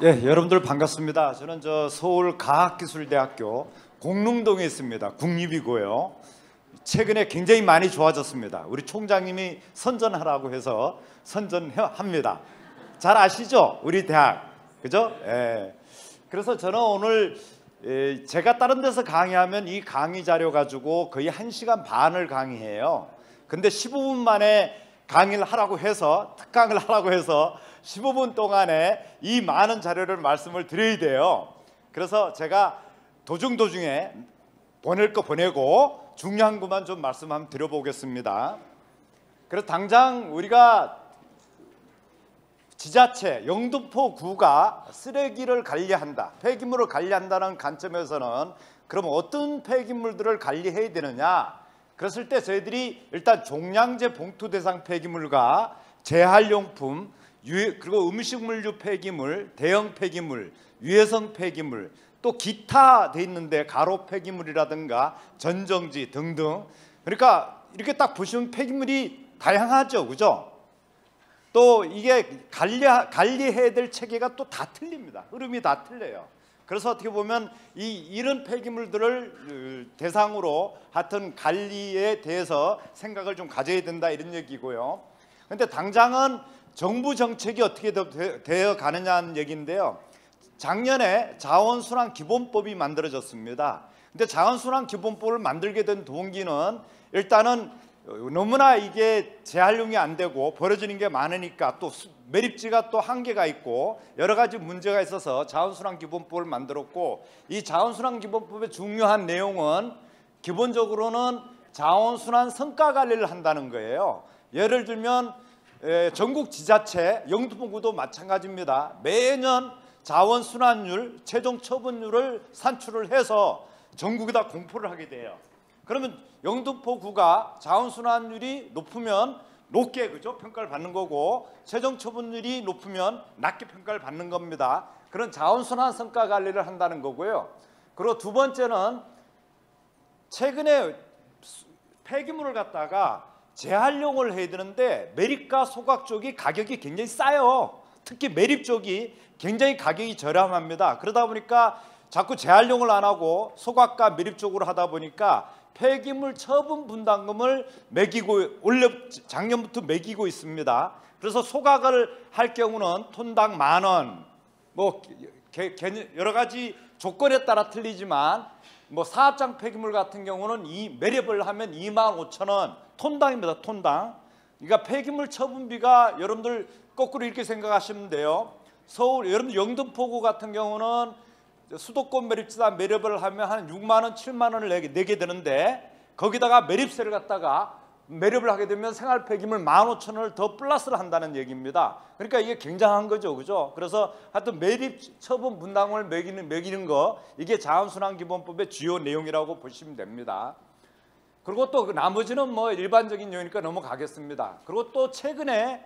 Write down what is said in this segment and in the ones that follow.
예, 여러분들 반갑습니다. 저는 서울과학기술대학교 공릉동에 있습니다. 국립이고요. 최근에 굉장히 많이 좋아졌습니다. 우리 총장님이 선전하라고 해서 선전합니다. 잘 아시죠? 우리 대학, 그죠? 예. 그래서 저는 오늘 제가 다른 데서 강의하면 이 강의 자료 가지고 거의 1시간 반을 강의해요. 근데 15분 만에 강의를 하라고 해서, 특강을 하라고 해서 15분 동안에 이 많은 자료를 말씀을 드려야 돼요. 그래서 제가 도중에 보낼 거 보내고 중요한 것만 좀 말씀 한번 드려보겠습니다. 그래서 당장 우리가 지자체, 영등포구가 쓰레기를 관리한다, 폐기물을 관리한다는 관점에서는 그럼 어떤 폐기물들을 관리해야 되느냐? 그랬을 때 저희들이 일단 종량제 봉투 대상 폐기물과 재활용품, 그리고 음식물류 폐기물, 대형 폐기물, 유해성 폐기물, 또 기타 돼 있는데 가로 폐기물이라든가 전정지 등등. 그러니까 이렇게 딱 보시면 폐기물이 다양하죠, 그죠? 또 이게 관리해야 될 체계가 또 다 틀립니다. 흐름이 다 틀려요. 그래서 어떻게 보면 이런 폐기물들을 대상으로 하여튼 관리에 대해서 생각을 좀 가져야 된다, 이런 얘기고요. 그런데 당장은 정부 정책이 어떻게 되어 가느냐는 얘기인데요. 작년에 자원순환기본법이 만들어졌습니다. 근데 자원순환기본법을 만들게 된 동기는 일단은 너무나 이게 재활용이 안 되고 버려지는 게 많으니까, 또 매립지가 또 한계가 있고 여러 가지 문제가 있어서 자원순환기본법을 만들었고, 이 자원순환기본법의 중요한 내용은 기본적으로는 자원순환 성과관리를 한다는 거예요. 예를 들면 전국 지자체, 영등포구도 마찬가지입니다. 매년 자원순환율, 최종 처분율을 산출을 해서 전국에다 공포를 하게 돼요. 그러면 영등포구가 자원순환율이 높으면 높게, 그죠? 평가를 받는 거고, 최종 처분율이 높으면 낮게 평가를 받는 겁니다. 그런 자원순환 성과 관리를 한다는 거고요. 그리고 두 번째는 최근에 폐기물을 갖다가 재활용을 해야 되는데 매립과 소각 쪽이 가격이 굉장히 싸요. 특히 매립 쪽이 굉장히 가격이 저렴합니다. 그러다 보니까 자꾸 재활용을 안 하고 소각과 매립 쪽으로 하다 보니까 폐기물 처분 분담금을 작년부터 매기고 있습니다. 그래서 소각을 할 경우는 톤당 10,000원, 뭐 여러 가지 조건에 따라 틀리지만, 뭐 사업장 폐기물 같은 경우는 이 매립을 하면 25,000원, 톤당입니다. 톤당. 그러니까 폐기물 처분비가, 여러분들 거꾸로 이렇게 생각하시면 돼요. 여러분 영등포구 같은 경우는 수도권 매립지다 매립을 하면 한 6만 원, 7만 원을 내게 되는데, 거기다가 매립세를 갖다가 매립을 하게 되면 생활 폐기물 15,000원을 더 플러스를 한다는 얘기입니다. 그러니까 이게 굉장한 거죠, 그죠? 그래서 하여튼 매립 처분 분담금을 매기는 거, 이게 자원순환기본법의 주요 내용이라고 보시면 됩니다. 그리고 또 나머지는 뭐 일반적인 내용이니까 넘어가겠습니다. 그리고 또 최근에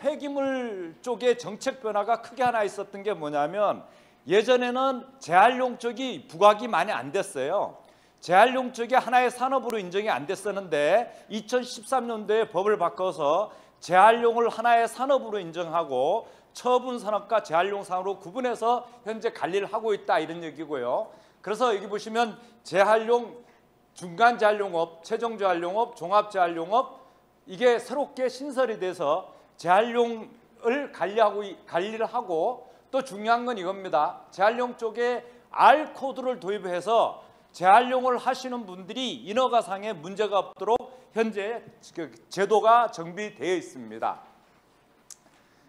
폐기물 쪽에 정책 변화가 크게 하나 있었던 게 뭐냐면, 예전에는 재활용 쪽이 부각이 많이 안 됐어요. 재활용 쪽이 하나의 산업으로 인정이 안 됐었는데 2013년도에 법을 바꿔서 재활용을 하나의 산업으로 인정하고 처분 산업과 재활용 산업으로 구분해서 현재 관리를 하고 있다, 이런 얘기고요. 그래서 여기 보시면 재활용, 중간 재활용업, 최종 재활용업, 종합 재활용업, 이게 새롭게 신설이 돼서 재활용을 관리를 하고, 또 중요한 건 이겁니다. 재활용 쪽에 R 코드를 도입해서 재활용을 하시는 분들이 인허가상에 문제가 없도록 현재 제도가 정비되어 있습니다.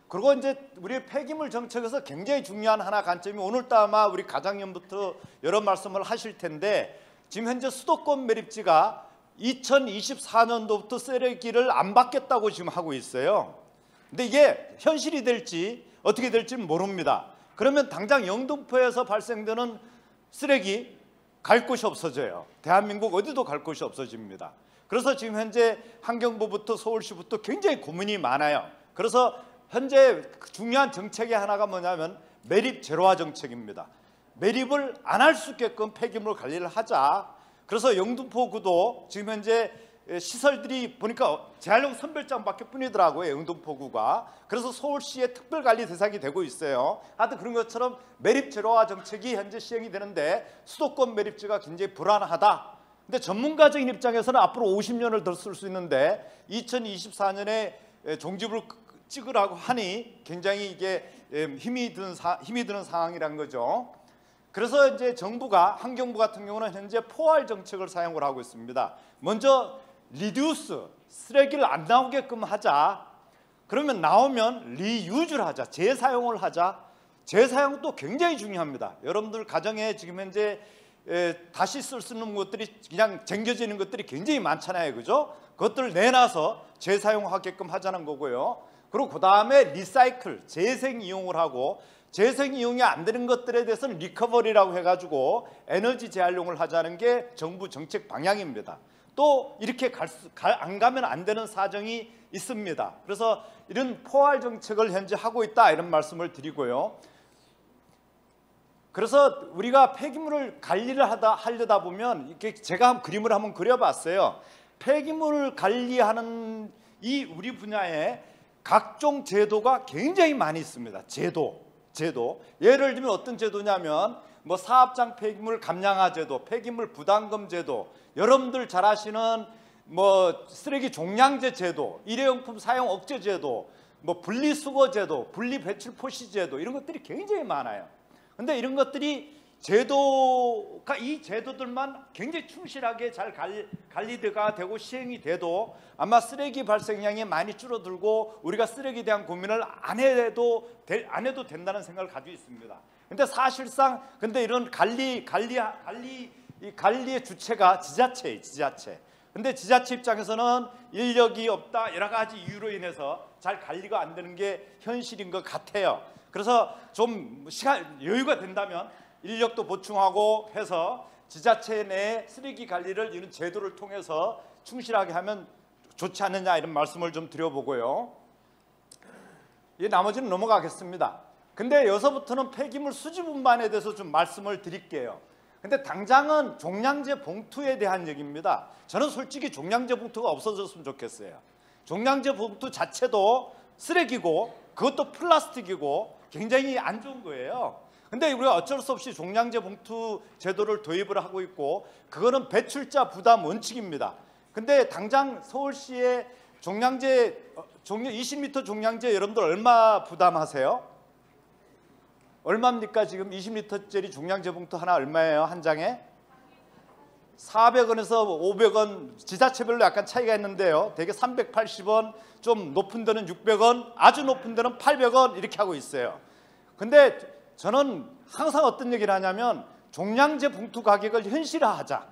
그리고 이제 우리 폐기물 정책에서 굉장히 중요한 하나 관점이, 오늘도 아마 우리 과장님부터 여러 말씀을 하실 텐데, 지금 현재 수도권 매립지가 2024년도부터 쓰레기를 안 받겠다고 지금 하고 있어요. 근데 이게 현실이 될지 어떻게 될지는 모릅니다. 그러면 당장 영등포에서 발생되는 쓰레기 갈 곳이 없어져요. 대한민국 어디도 갈 곳이 없어집니다. 그래서 지금 현재 환경부부터 서울시부터 굉장히 고민이 많아요. 그래서 현재 중요한 정책의 하나가 뭐냐면 매립 제로화 정책입니다. 매립을 안 할 수 있게끔 폐기물 관리를 하자. 그래서 영등포구도 지금 현재 시설들이 보니까 재활용 선별장밖에 뿐이더라고요. 영등포구가. 그래서 서울시의 특별관리 대상이 되고 있어요. 하여튼 그런 것처럼 매립 제로화 정책이 현재 시행이 되는데 수도권 매립지가 굉장히 불안하다. 근데 전문가적인 입장에서는 앞으로 50년을 더 쓸 수 있는데 2024년에 종집을 찍으라고 하니 굉장히 이게 힘이 드는 상황이란 거죠. 그래서 이제 정부가 환경부 같은 경우는 현재 포괄 정책을 사용을 하고 있습니다. 먼저 리듀스, 쓰레기를 안 나오게끔 하자. 그러면 나오면 리유즈를 하자, 재사용을 하자. 재사용도 굉장히 중요합니다. 여러분들 가정에 지금 현재 다시 쓸 수 있는 것들이 그냥 쟁겨지는 것들이 굉장히 많잖아요, 그죠? 그것들을 내놔서 재사용하게끔 하자는 거고요. 그리고 그 다음에 리사이클, 재생 이용을 하고, 재생 이용이 안 되는 것들에 대해서는 리커버리라고 해가지고 에너지 재활용을 하자는 게 정부 정책 방향입니다. 또 이렇게 안 가면 안 되는 사정이 있습니다. 그래서 이런 포괄 정책을 현재 하고 있다, 이런 말씀을 드리고요. 그래서 우리가 폐기물을 관리를 하려다 보면 이렇게 제가 한 그림을 한번 그려봤어요. 폐기물을 관리하는 이 우리 분야에 각종 제도가 굉장히 많이 있습니다. 제도. 예를 들면 어떤 제도냐면 뭐 사업장 폐기물 감량화 제도, 폐기물 부담금 제도, 여러분들 잘 아시는 뭐 쓰레기 종량제 제도, 일회용품 사용 억제 제도, 뭐 분리수거 제도, 분리배출 포시 제도, 이런 것들이 굉장히 많아요. 근데 이런 것들이 제도가 이 제도들만 굉장히 충실하게 잘 관리가 되고 시행이 돼도 아마 쓰레기 발생량이 많이 줄어들고 우리가 쓰레기에 대한 고민을 안 해도 된다는 생각을 가지고 있습니다. 근데 사실상 이런 관리의 주체가 지자체예요, 지자체. 근데 지자체 입장에서는 인력이 없다, 여러 가지 이유로 인해서 잘 관리가 안 되는 게 현실인 것 같아요. 그래서 좀 여유가 된다면 인력도 보충하고 해서 지자체 내 쓰레기 관리를 이런 제도를 통해서 충실하게 하면 좋지 않느냐, 이런 말씀을 좀 드려보고요. 나머지는 넘어가겠습니다. 근데 여기서부터는 폐기물 수집 운반에 대해서 좀 말씀을 드릴게요. 근데 당장은 종량제 봉투에 대한 얘기입니다. 저는 솔직히 종량제 봉투가 없어졌으면 좋겠어요. 종량제 봉투 자체도 쓰레기고 그것도 플라스틱이고 굉장히 안 좋은 거예요. 근데 우리가 어쩔 수 없이 종량제 봉투 제도를 도입을 하고 있고, 그거는 배출자 부담 원칙입니다. 근데 당장 서울시의 종량제 20리터 종량제 여러분들 얼마 부담하세요? 얼마입니까? 지금 20리터짜리 종량제 봉투 하나 얼마예요? 한 장에? 400원에서 500원, 지자체별로 약간 차이가 있는데요. 대개 380원, 좀 높은 데는 600원, 아주 높은 데는 800원 이렇게 하고 있어요. 근데 저는 항상 어떤 얘기를 하냐면 종량제 봉투 가격을 현실화하자.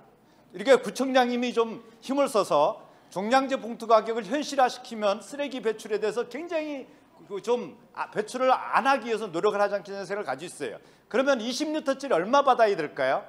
이렇게 구청장님이 좀 힘을 써서 종량제 봉투 가격을 현실화시키면 쓰레기 배출에 대해서 굉장히 좀 배출을 안 하기 위해서 노력을 하지 않겠냐는 생각을 가지고 있어요. 그러면 20리터짜리 얼마 받아야 될까요?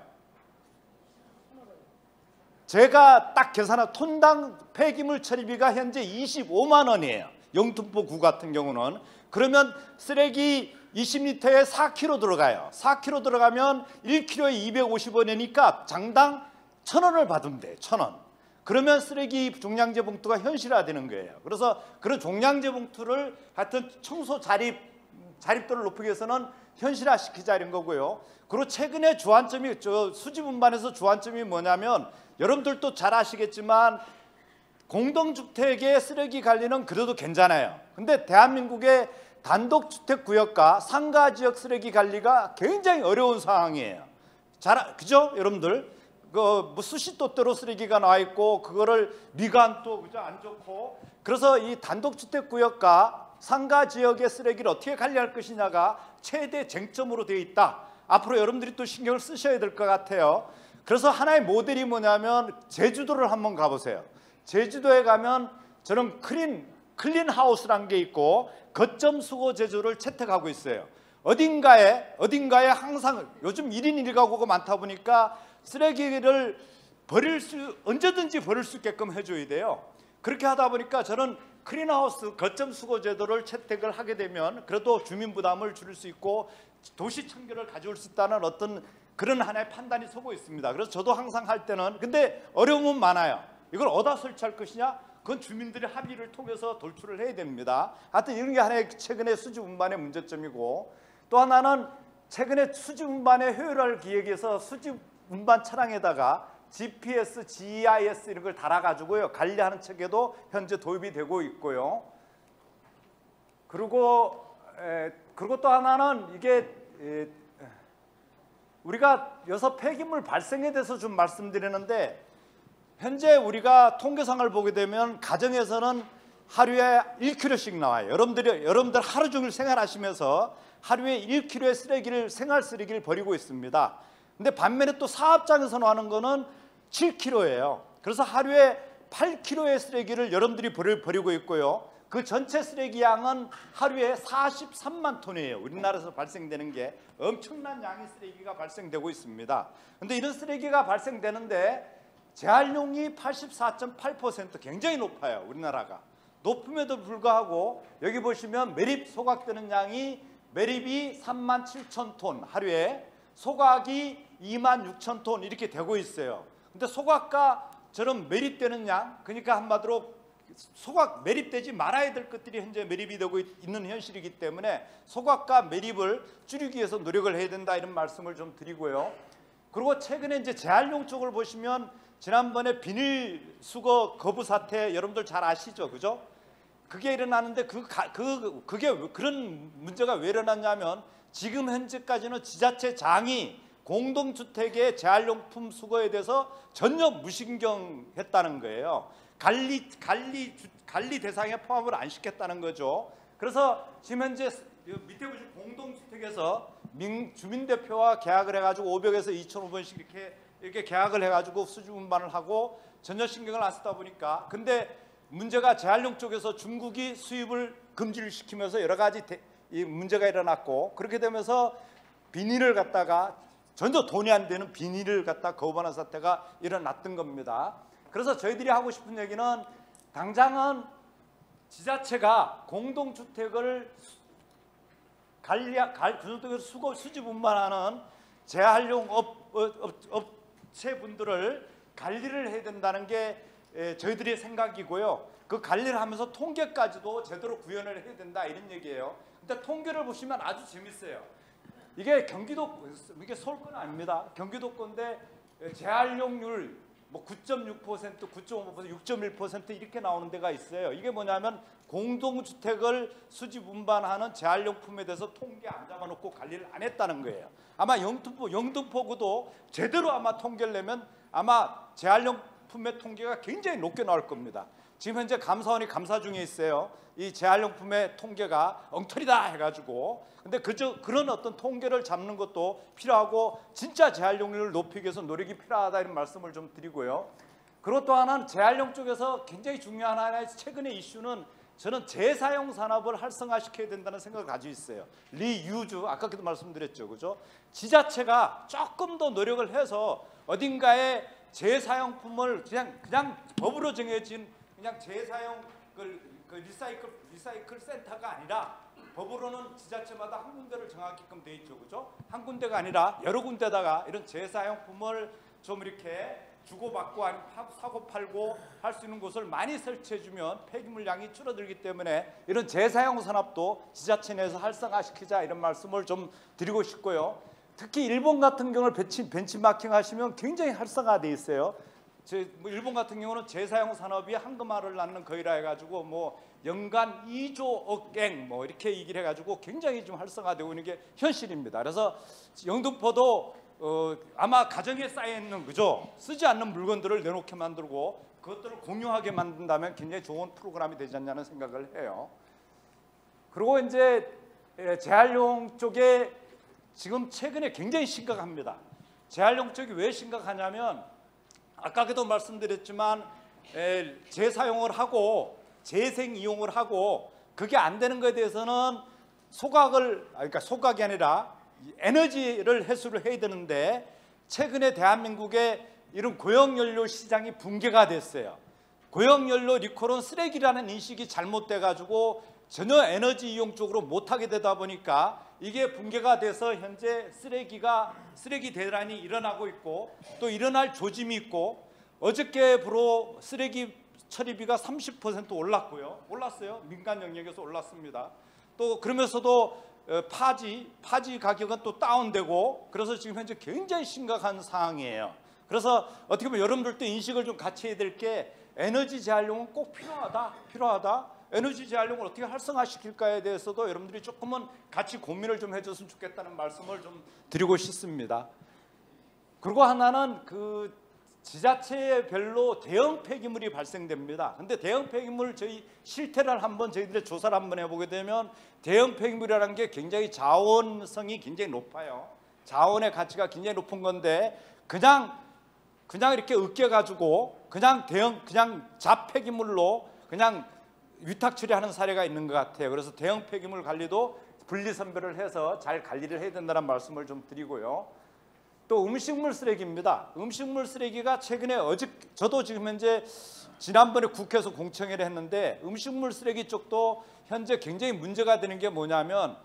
제가 딱 계산한 톤당 폐기물 처리비가 현재 25만 원이에요. 영등포구 같은 경우는. 그러면 쓰레기 20리터에 4kg 들어가요. 4kg 들어가면 1kg에 250원이니까 장당 1,000원을 받으면 돼요. 1,000원. 그러면 쓰레기 종량제 봉투가 현실화되는 거예요. 그래서 그런 종량제 봉투를 하여튼 청소 자립도를 높이기 위해서는 현실화시키자 이런 거고요. 그리고 최근에 주안점이 수집 운반에서 주안점이 뭐냐면, 여러분들도 잘 아시겠지만 공동주택의 쓰레기 관리는 그래도 괜찮아요. 근데 대한민국의 단독주택구역과 상가지역 쓰레기 관리가 굉장히 어려운 상황이에요. 그죠? 여러분들 뭐 수시또대로 쓰레기가 나와 있고 그거를 미관도 그죠? 안 좋고. 그래서 이 단독주택구역과 상가지역의 쓰레기를 어떻게 관리할 것이냐가 최대 쟁점으로 되어 있다. 앞으로 여러분들이 또 신경을 쓰셔야 될 것 같아요. 그래서 하나의 모델이 뭐냐면 제주도를 한번 가보세요. 제주도에 가면 저는 클린하우스라는 게 있고 거점 수거 제조를 채택하고 있어요. 어딘가에 항상 요즘 1인 1가구가 많다 보니까 쓰레기를 언제든지 버릴 수 있게끔 해줘야 돼요. 그렇게 하다 보니까 저는 클린하우스 거점 수거 제도를 채택을 하게 되면 그래도 주민 부담을 줄일 수 있고 도시 청결을 가져올 수 있다는 어떤 그런 하나의 판단이 서고 있습니다. 그래서 저도 항상 할 때는, 근데 어려움은 많아요. 이걸 어디다 설치할 것이냐? 그건 주민들의 합의를 통해서 돌출을 해야 됩니다. 하여튼 이런 게 하나의 최근의 수지 운반의 문제점이고, 또 하나는 최근에 수지 운반의 효율화를 기획해서 수지 운반 차량에다가 GPS, GIS 이런 걸 달아가지고요 관리하는 체계도 현재 도입이 되고 있고요. 그리고 또 하나는 이게 우리가 여기서 폐기물 발생에 대해서 좀 말씀드리는데, 현재 우리가 통계상을 보게 되면 가정에서는 하루에 1kg씩 나와요. 여러분들 하루 종일 생활하시면서 하루에 1kg의 쓰레기를, 생활 쓰레기를 버리고 있습니다. 근데 반면에 또 사업장에서 나오는 거는 7kg예요. 그래서 하루에 8kg의 쓰레기를 여러분들이 버리고 있고요. 그 전체 쓰레기 양은 하루에 43만 톤이에요. 우리나라에서 발생되는 게 엄청난 양의 쓰레기가 발생되고 있습니다. 근데 이런 쓰레기가 발생되는데 재활용이 84.8% 굉장히 높아요. 우리나라가. 높음에도 불구하고 여기 보시면 매립 소각되는 양이 매립이 37,000톤 하루에, 소각이 26,000톤 이렇게 되고 있어요. 근데 소각과 저런 매립되는 양, 그러니까 한마디로 소각 매립되지 말아야 될 것들이 현재 매립이 되고 있는 현실이기 때문에 소각과 매립을 줄이기 위해서 노력을 해야 된다, 이런 말씀을 좀 드리고요. 그리고 최근에 이제 재활용 쪽을 보시면 지난번에 비닐 수거 거부 사태 여러분들 잘 아시죠, 그죠? 그게 일어나는데 그게 그런 문제가 왜 일어났냐면, 지금 현재까지는 지자체장이 공동주택의 재활용품 수거에 대해서 전혀 무신경했다는 거예요. 관리 대상에 포함을 안 시켰다는 거죠. 그래서 지금 현재 밑에 보시면 공동주택에서 주민대표와 계약을 해가지고 500에서 2,500원씩 이렇게 계약을 해가지고 수주 운반을 하고 전혀 신경을 안 쓰다 보니까, 근데 문제가 재활용 쪽에서 중국이 수입을 금지를 시키면서 여러 가지 문제가 일어났고, 그렇게 되면서 비닐을 갖다가 전혀 돈이 안 되는 비닐을 갖다 거부하는 사태가 일어났던 겁니다. 그래서 저희들이 하고 싶은 얘기는, 당장은 지자체가 공동주택을 수집 운반하는 재활용 업체분들을 관리를 해야 된다는 게 저희들의 생각이고요. 그 관리를 하면서 통계까지도 제대로 구현을 해야 된다, 이런 얘기예요. 근데 통계를 보시면 아주 재밌어요. 이게 이게 서울권 아닙니다. 경기도권인데 재활용률 뭐 9.6%, 9.5%, 6.1% 이렇게 나오는 데가 있어요. 이게 뭐냐면 공동주택을 수집 운반하는 재활용품에 대해서 통계 안 잡아놓고 관리를 안 했다는 거예요. 아마 영등포구도 제대로 아마 통계를 내면 아마 재활용품의 통계가 굉장히 높게 나올 겁니다. 지금 현재 감사원이 감사 중에 있어요. 이 재활용품의 통계가 엉터리다 해가지고. 근데 그런 어떤 통계를 잡는 것도 필요하고, 진짜 재활용률을 높이기 위해서 노력이 필요하다, 이런 말씀을 좀 드리고요. 그리고 또 하나는 재활용 쪽에서 굉장히 중요한 하나의 최근의 이슈는, 저는 재사용 산업을 활성화시켜야 된다는 생각을 가지고 있어요. 리유즈, 아까도 말씀드렸죠, 그죠? 지자체가 조금 더 노력을 해서 어딘가에 재사용품을 그냥 법으로 정해진 그냥 재사용 리사이클 센터가 아니라, 법으로는 지자체마다 한 군데를 정하게끔 돼 있죠, 그죠? 한 군데가 아니라 여러 군데다가 이런 재사용품을 좀 이렇게 주고받고 아니면 사고 팔고 할 수 있는 곳을 많이 설치해주면 폐기물 양이 줄어들기 때문에 이런 재사용 산업도 지자체 내에서 활성화시키자, 이런 말씀을 좀 드리고 싶고요. 특히 일본 같은 경우를 벤치마킹 하시면 굉장히 활성화돼 있어요. 일본 같은 경우는 재사용 산업이 황금알을 낳는 거위라 해가지고 뭐 연간 2조 엔 뭐 이렇게 얘기를 해가지고 굉장히 좀 활성화되고 있는 게 현실입니다. 그래서 영등포도 아마 가정에 쌓여 있는, 그죠? 쓰지 않는 물건들을 내놓게 만들고 그것들을 공유하게 만든다면 굉장히 좋은 프로그램이 되지 않냐는 생각을 해요. 그리고 이제 재활용 쪽에 지금 최근에 굉장히 심각합니다. 재활용 쪽이 왜 심각하냐면, 아까도 말씀드렸지만 재사용을 하고 재생 이용을 하고 그게 안 되는 것에 대해서는 그러니까 소각이 아니라 에너지를 회수를 해야 되는데, 최근에 대한민국의 이런 고용연료 시장이 붕괴가 됐어요. 고용연료 리콜은 쓰레기라는 인식이 잘못돼 가지고 전혀 에너지 이용 쪽으로 못하게 되다 보니까 이게 붕괴가 돼서 현재 쓰레기 대란이 일어나고 있고, 또 일어날 조짐이 있고, 어저께부로 쓰레기 처리비가 30% 올랐고요. 올랐어요. 민간 영역에서 올랐습니다. 또 그러면서도 파지 가격은 또 다운되고, 그래서 지금 현재 굉장히 심각한 상황이에요. 그래서 어떻게 보면 여러분들도 인식을 좀 같이 해야 될 게, 에너지 재활용은 꼭 필요하다. 에너지 재활용을 어떻게 활성화시킬까에 대해서도 여러분들이 조금은 같이 고민을 좀 해줬으면 좋겠다는 말씀을 좀 드리고 싶습니다. 그리고 하나는 그 지자체별로 대형 폐기물이 발생됩니다. 근데 대형 폐기물 저희 실태를 한번 저희들의 조사를 한번 해보게 되면, 대형 폐기물이라는 게 굉장히 자원성이 굉장히 높아요. 자원의 가치가 굉장히 높은 건데, 그냥 이렇게 으깨가지고 그냥 잡폐기물로 그냥 위탁 처리하는 사례가 있는 것 같아요. 그래서 대형 폐기물 관리도 분리선별을 해서 잘 관리를 해야 된다는 말씀을 좀 드리고요. 또 음식물 쓰레기입니다. 음식물 쓰레기가 최근에 저도 지금 현재 지난번에 국회에서 공청회를 했는데, 음식물 쓰레기 쪽도 현재 굉장히 문제가 되는 게 뭐냐면,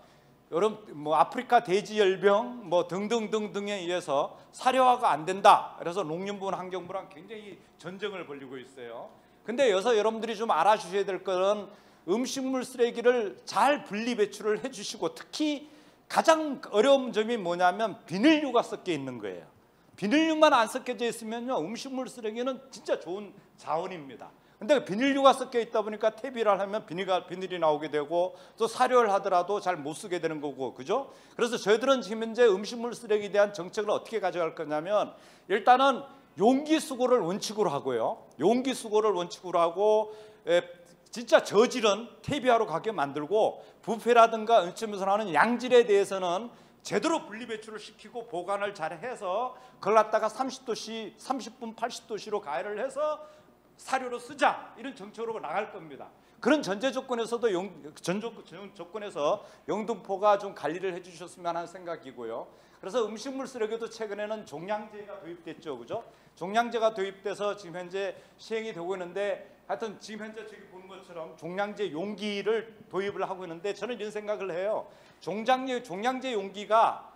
여러분 뭐 아프리카 돼지열병 뭐 등등등등에 의해서 사료화가 안 된다. 그래서 농림부랑 환경부랑 굉장히 전쟁을 벌이고 있어요. 근데 여기서 여러분들이 좀 알아주셔야 될 거는, 음식물 쓰레기를 잘 분리 배출을 해주시고, 특히 가장 어려운 점이 뭐냐면 비닐류가 섞여 있는 거예요. 비닐류만 안 섞여져 있으면요, 음식물 쓰레기는 진짜 좋은 자원입니다. 근데 비닐류가 섞여 있다 보니까 퇴비를 하면 비닐이 나오게 되고, 또 사료를 하더라도 잘 못 쓰게 되는 거고, 그죠? 그래서 저희들은 지금 현재 음식물 쓰레기에 대한 정책을 어떻게 가져갈 거냐면, 일단은 용기 수거를 원칙으로 하고요. 용기 수거를 원칙으로 하고, 진짜 저질은 퇴비화로 가게 만들고, 부패라든가 음식점에서 나오는 양질에 대해서는 제대로 분리 배출을 시키고 보관을 잘 해서 그걸 갖다가 30분 80도씨로 가열을 해서 사료로 쓰자, 이런 정책으로 나갈 겁니다. 그런 전제 조건에서도 조건에서 영등포가 좀 관리를 해주셨으면 하는 생각이고요. 그래서 음식물 쓰레기도 최근에는 종량제가 도입됐죠, 그죠? 종량제가 도입돼서 지금 현재 시행이 되고 있는데, 하여튼 지금 현재 저기 보는 것처럼 종량제 용기를 도입을 하고 있는데, 저는 이런 생각을 해요. 종량제 용기가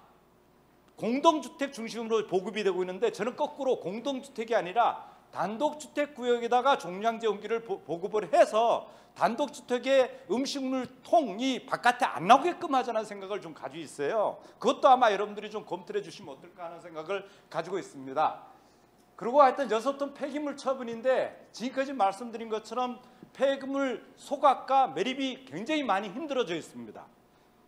공동주택 중심으로 보급이 되고 있는데, 저는 거꾸로 공동주택이 아니라 단독주택 구역에다가 종량제 용기를 보급을 해서 단독주택의 음식물 통이 바깥에 안 나오게끔 하자는 생각을 좀 가지고 있어요. 그것도 아마 여러분들이 좀 검토해 주시면 어떨까 하는 생각을 가지고 있습니다. 그리고 하여튼 6톤 폐기물 처분인데, 지금까지 말씀드린 것처럼 폐기물 소각과 매립이 굉장히 많이 힘들어져 있습니다.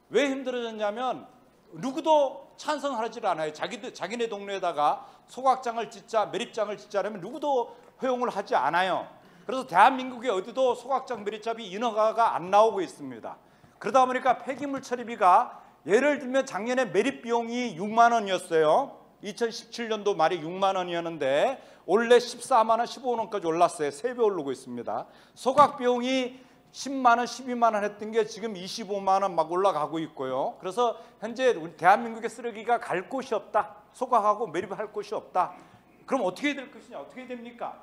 왜 힘들어졌냐면, 누구도 찬성하지 않아요. 자기네 동네에다가 소각장을 짓자, 매립장을 짓자라면 누구도 허용을 하지 않아요. 그래서 대한민국에 어디도 소각장, 매립장이 인허가가 안 나오고 있습니다. 그러다 보니까 폐기물 처리비가, 예를 들면 작년에 매립 비용이 6만 원이었어요. 2017년도 말에 6만 원이었는데 올해 14만 원, 15만 원까지 올랐어요. 3배 오르고 있습니다. 소각 비용이 10만 원, 12만 원 했던 게 지금 25만 원 막 올라가고 있고요. 그래서 현재 우리 대한민국의 쓰레기가 갈 곳이 없다. 소각하고 매립할 곳이 없다. 그럼 어떻게 될 것이냐? 어떻게 됩니까?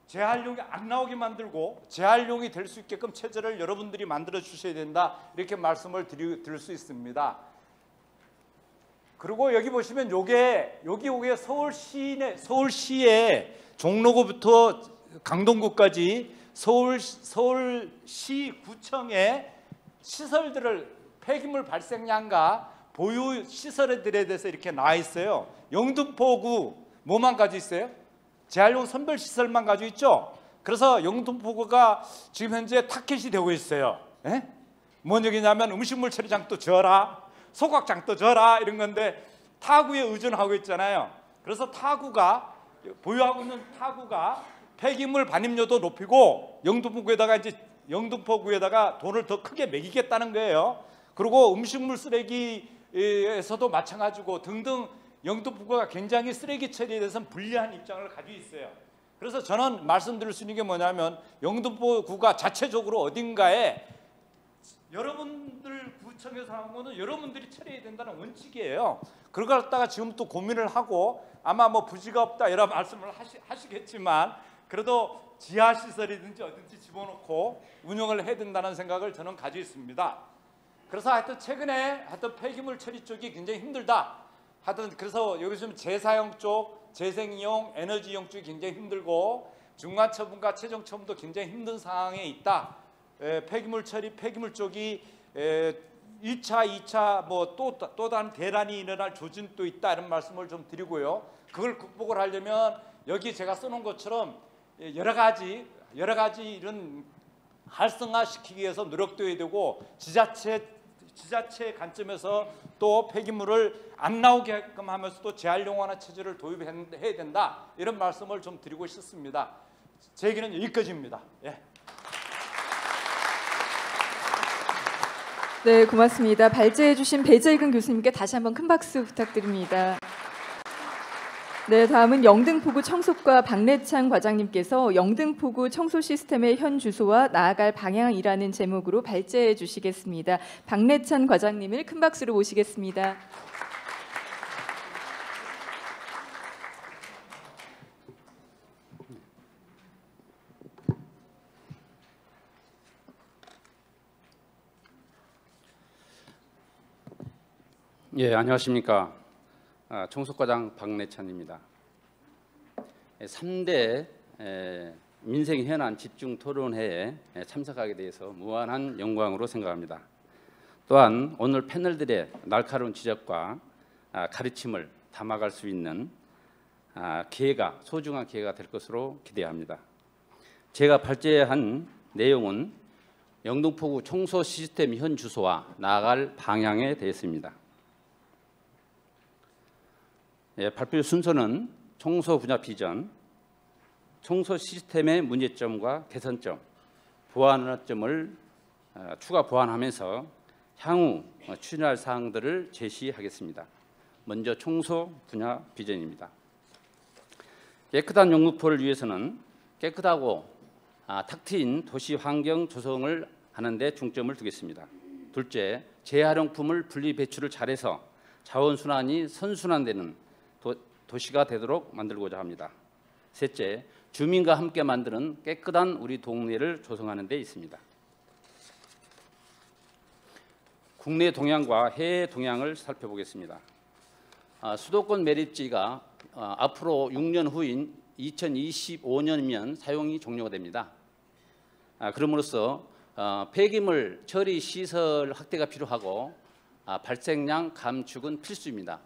재활용이 안 나오게 만들고 재활용이 될 수 있게끔 체제를 여러분들이 만들어 주셔야 된다. 이렇게 말씀을 드릴 수 있습니다. 그리고 여기 보시면 요게 서울시의 종로구부터 강동구까지 서울시 구청의 시설들을, 폐기물 발생량과 보유 시설들에 대해서 이렇게 나와 있어요. 영등포구 뭐만 가지고 있어요? 재활용 선별 시설만 가지고 있죠. 그래서 영등포구가 지금 현재 타켓이 되고 있어요. 뭔 얘기냐면 음식물 처리장도 져라, 소각장도 져라, 이런 건데 타구에 의존하고 있잖아요. 그래서 타구가, 보유하고 있는 타구가 폐기물 반입료도 높이고 영등포구에다가 돈을 더 크게 매기겠다는 거예요. 그리고 음식물 쓰레기에서도 마찬가지고 등등 영등포구가 굉장히 쓰레기 처리에 대해서는 불리한 입장을 가지고 있어요. 그래서 저는 말씀드릴 수 있는 게 뭐냐면, 영등포구가 자체적으로 어딘가에 여러분들 구청에서 하는 거는 여러분들이 처리해야 된다는 원칙이에요. 그걸 갖다가 지금 또 고민을 하고, 아마 뭐 부지가 없다 이런 말씀을 하시겠지만, 그래도 지하시설이든지 어딘지 집어넣고 운영을 해야 된다는 생각을 저는 가지고 있습니다. 그래서 하여튼 최근에 폐기물 처리 쪽이 굉장히 힘들다. 하여튼 그래서 여기 좀 재사용 쪽, 재생이용, 에너지 이용 쪽이 굉장히 힘들고 중간 처분과 최종 처분도 굉장히 힘든 상황에 있다. 폐기물 처리, 폐기물 쪽이 1차, 2차 뭐 또 다른 대란이 일어날 조짐도 있다 이런 말씀을 좀 드리고요. 그걸 극복을 하려면 여기 제가 써놓은 것처럼 여러 가지 이런 활성화시키기 위해서 노력도 해야 되고 지자체 관점에서 또 폐기물을 안 나오게끔 하면서 또 재활용하는 체제를 도입해야 된다 이런 말씀을 좀 드리고 싶습니다. 제 얘기는 여기까지입니다. 예. 네, 고맙습니다. 발제해 주신 배재근 교수님께 다시 한번 큰 박수 부탁드립니다. 네, 다음은 영등포구 청소과 박래찬 과장님께서 영등포구 청소 시스템의 현 주소와 나아갈 방향이라는 제목으로 발제해 주시겠습니다. 박래찬 과장님을 큰 박수로 모시겠습니다. 예, 안녕하십니까. 청소과장 박래찬입니다. 3대 민생 현안 집중 토론회에 참석하게 돼서 무한한 영광으로 생각합니다. 또한 오늘 패널들의 날카로운 지적과 가르침을 담아갈 수 있는 소중한 기회가 될 것으로 기대합니다. 제가 발제한 내용은 영등포구 청소 시스템 현 주소와 나아갈 방향에 대해서입니다. 발표 순서는 청소 분야 비전, 청소 시스템의 문제점과 개선점, 보완할 점을 추가 보완하면서 향후 추진할 사항들을 제시하겠습니다. 먼저 청소 분야 비전입니다. 깨끗한 영등포를 위해서는 깨끗하고 탁 트인 도시 환경 조성을 하는 데 중점을 두겠습니다. 둘째, 재활용품을 분리 배출을 잘해서 자원순환이 선순환되는 도시가 되도록 만들고자 합니다. 셋째, 주민과 함께 만드는 깨끗한 우리 동네를 조성하는 데 있습니다. 국내 동향과 해외 동향을 살펴보겠습니다. 수도권 매립지가 앞으로 6년 후인 2025년이면 사용이 종료가 됩니다. 그럼으로써 폐기물 처리 시설 확대가 필요하고 발생량 감축은 필수입니다.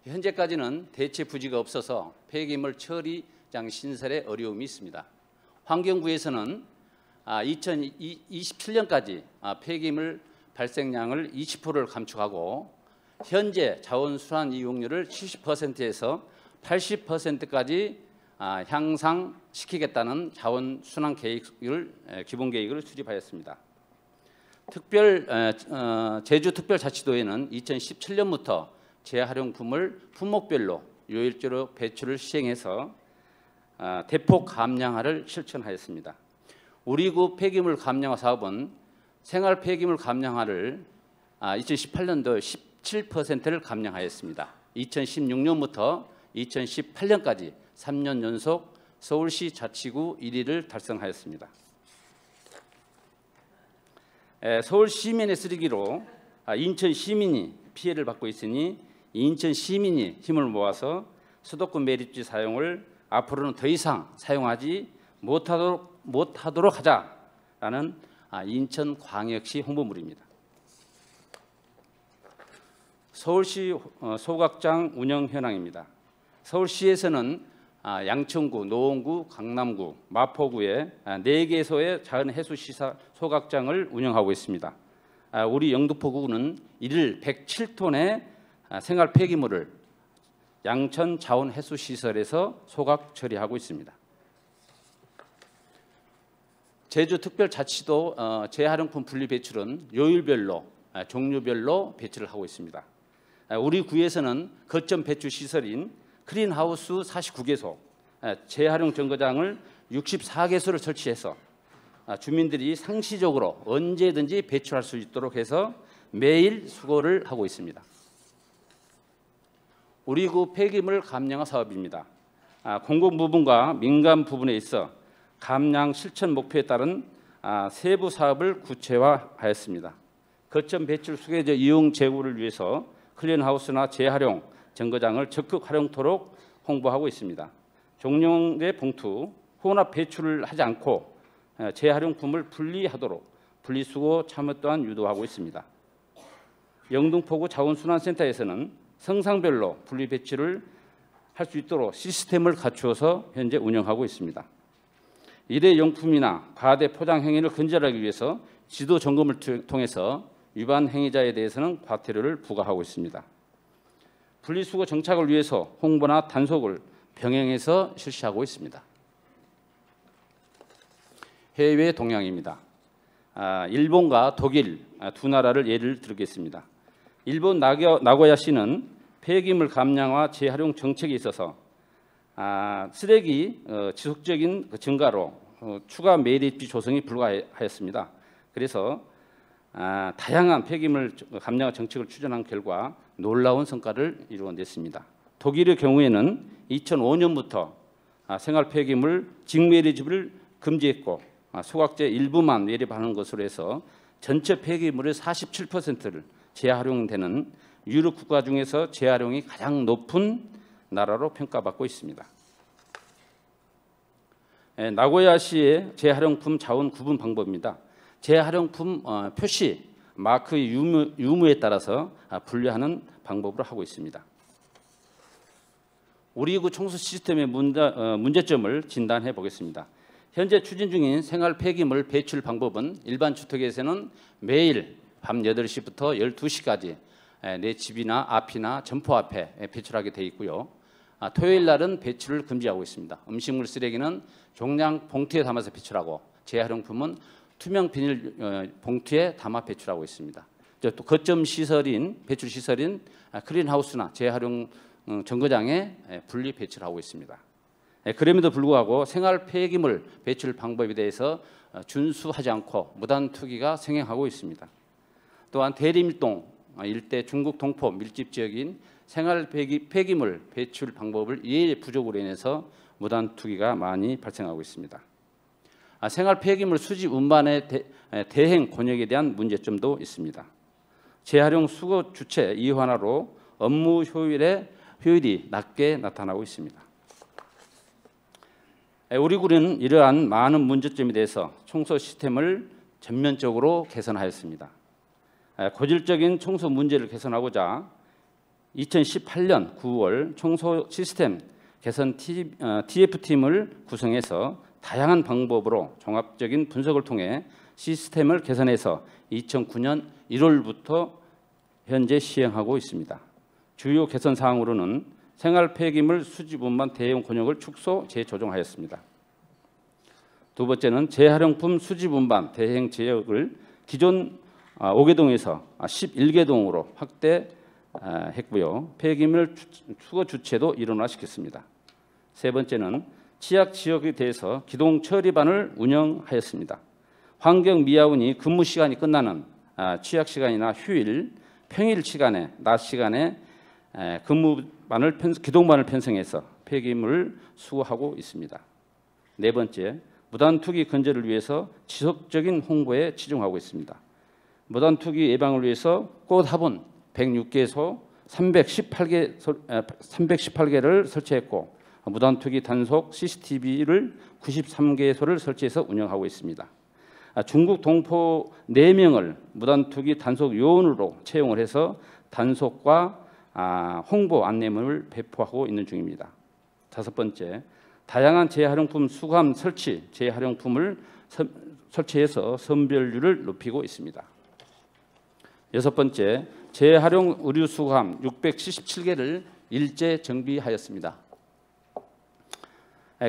현재까지는 대체 부지가 없어서 폐기물 처리장 신설에 어려움이 있습니다. 환경부에서는 2027년까지 폐기물 발생량을 20%를 감축하고 현재 자원순환 이용률을 70%에서 80%까지 향상시키겠다는 자원순환 기본 계획을 수립하였습니다. 제주특별자치도에는 2017년부터 재활용품을 품목별로 요일제로 배출을 시행해서 대폭 감량화를 실천하였습니다. 우리 구 폐기물 감량화 사업은 생활 폐기물 감량화를 2018년도 17%를 감량하였습니다. 2016년부터 2018년까지 3년 연속 서울시 자치구 1위를 달성하였습니다. 서울 시민의 쓰레기로 인천 시민이 피해를 받고 있으니 인천 시민이 힘을 모아서 수도권 매립지 사용을 앞으로는 더 이상 사용하지 못하도록 하자라는 인천광역시 홍보물입니다. 서울시 소각장 운영 현황입니다. 서울시에서는 양천구, 노원구, 강남구, 마포구에 4개소의 자연해수시설 소각장을 운영하고 있습니다. 우리 영등포구는 이를 107톤의 생활 폐기물을 양천 자원해수시설에서 소각 처리하고 있습니다. 제주특별자치도 재활용품 분리 배출은 요일별로 종류별로 배출을 하고 있습니다. 우리 구에서는 거점 배출 시설인 클린하우스 49개소, 재활용 정거장을 64개소를 설치해서 주민들이 상시적으로 언제든지 배출할 수 있도록 해서 매일 수거를 하고 있습니다. 우리 구 폐기물 감량화 사업입니다. 공공 부분과 민간 부분에 있어 감량 실천 목표에 따른 세부 사업을 구체화하였습니다. 거점 배출 수거제 이용 제고를 위해서 클린하우스나 재활용 정거장을 적극 활용토록 홍보하고 있습니다. 종량제 봉투 혼합 배출을 하지 않고 재활용품을 분리하도록 분리수거 참여 또한 유도하고 있습니다. 영등포구 자원순환센터에서는 성상별로 분리 배출을 할 수 있도록 시스템을 갖추어서 현재 운영하고 있습니다. 일회용품이나 과대 포장 행위를 근절하기 위해서 지도 점검을 통해서 위반 행위자에 대해서는 과태료를 부과하고 있습니다. 분리수거 정착을 위해서 홍보나 단속을 병행해서 실시하고 있습니다. 해외 동향입니다. 일본과 독일 두 나라를 예를 들겠습니다. 일본 나고야시는 폐기물 감량화 재활용 정책에 있어서 쓰레기 지속적인 증가로 추가 매립지 조성이 불가하였습니다. 그래서 다양한 폐기물 감량화 정책을 추진한 결과 놀라운 성과를 이루어냈습니다. 독일의 경우에는 2005년부터 생활 폐기물 직매립을 금지했고 소각제 일부만 매립하는 것으로 해서 전체 폐기물의 47%를 재활용되는 유럽 국가 중에서 재활용이 가장 높은 나라로 평가받고 있습니다. 나고야시의 재활용품 자원 구분 방법입니다. 재활용품 표시 마크의 유무에 따라서 분류하는 방법으로 하고 있습니다. 우리 구 청소 시스템의 문제점을 진단해 보겠습니다. 현재 추진 중인 생활 폐기물 배출 방법은 일반 주택에서는 매일 밤 8시부터 12시까지 내 집이나 앞이나 점포 앞에 배출하게 돼 있고요. 토요일 날은 배출을 금지하고 있습니다. 음식물 쓰레기는 종량 봉투에 담아서 배출하고 재활용품은 투명 비닐 봉투에 담아 배출하고 있습니다. 또 거점 시설인 배출 시설인 클린하우스나 재활용 정거장에 분리 배출하고 있습니다. 그럼에도 불구하고 생활 폐기물 배출 방법에 대해서 준수하지 않고 무단 투기가 성행하고 있습니다. 또한 대림동 일대 중국 동포 밀집 지역인 생활 폐기물 배출 방법을 이해 부족으로 인해서 무단 투기가 많이 발생하고 있습니다. 생활 폐기물 수집 운반의 대행 권역에 대한 문제점도 있습니다. 재활용 수거 주체 이완화로 업무 효율이 낮게 나타나고 있습니다. 우리 구는 이러한 많은 문제점에 대해서 청소 시스템을 전면적으로 개선하였습니다. 고질적인 청소 문제를 개선하고자 2018년 9월 청소 시스템 개선 TF팀을 구성해서 다양한 방법으로 종합적인 분석을 통해 시스템을 개선해서 2009년 1월부터 현재 시행하고 있습니다. 주요 개선 사항으로는 생활 폐기물 수집 운반 대응 권역을 축소 재조정하였습니다. 두 번째는 재활용품 수집 운반 대행 지역을 기존 5개 동에서 11개 동으로 확대했고요. 폐기물 수거 주체도 일원화시켰습니다. 세 번째는 취약 지역에 대해서 기동 처리반을 운영하였습니다. 환경미화원이 근무 시간이 끝나는 취약 시간이나 휴일, 평일 시간에 낮 시간에 기동반을 편성해서 폐기물을 수거하고 있습니다. 네 번째, 무단 투기 근절을 위해서 지속적인 홍보에 치중하고 있습니다. 무단 투기 예방을 위해서 꽃화분 106개소 318개를 설치했고 무단 투기 단속 CCTV를 93개소를 설치해서 운영하고 있습니다. 중국 동포 4명을 무단 투기 단속 요원으로 채용을 해서 단속과 홍보 안내문을 배포하고 있는 중입니다. 다섯 번째, 다양한 재활용품 수거함 설치, 재활용품을 설치해서 선별률을 높이고 있습니다. 여섯 번째, 재활용 의류 수거함 677개를 일제 정비하였습니다.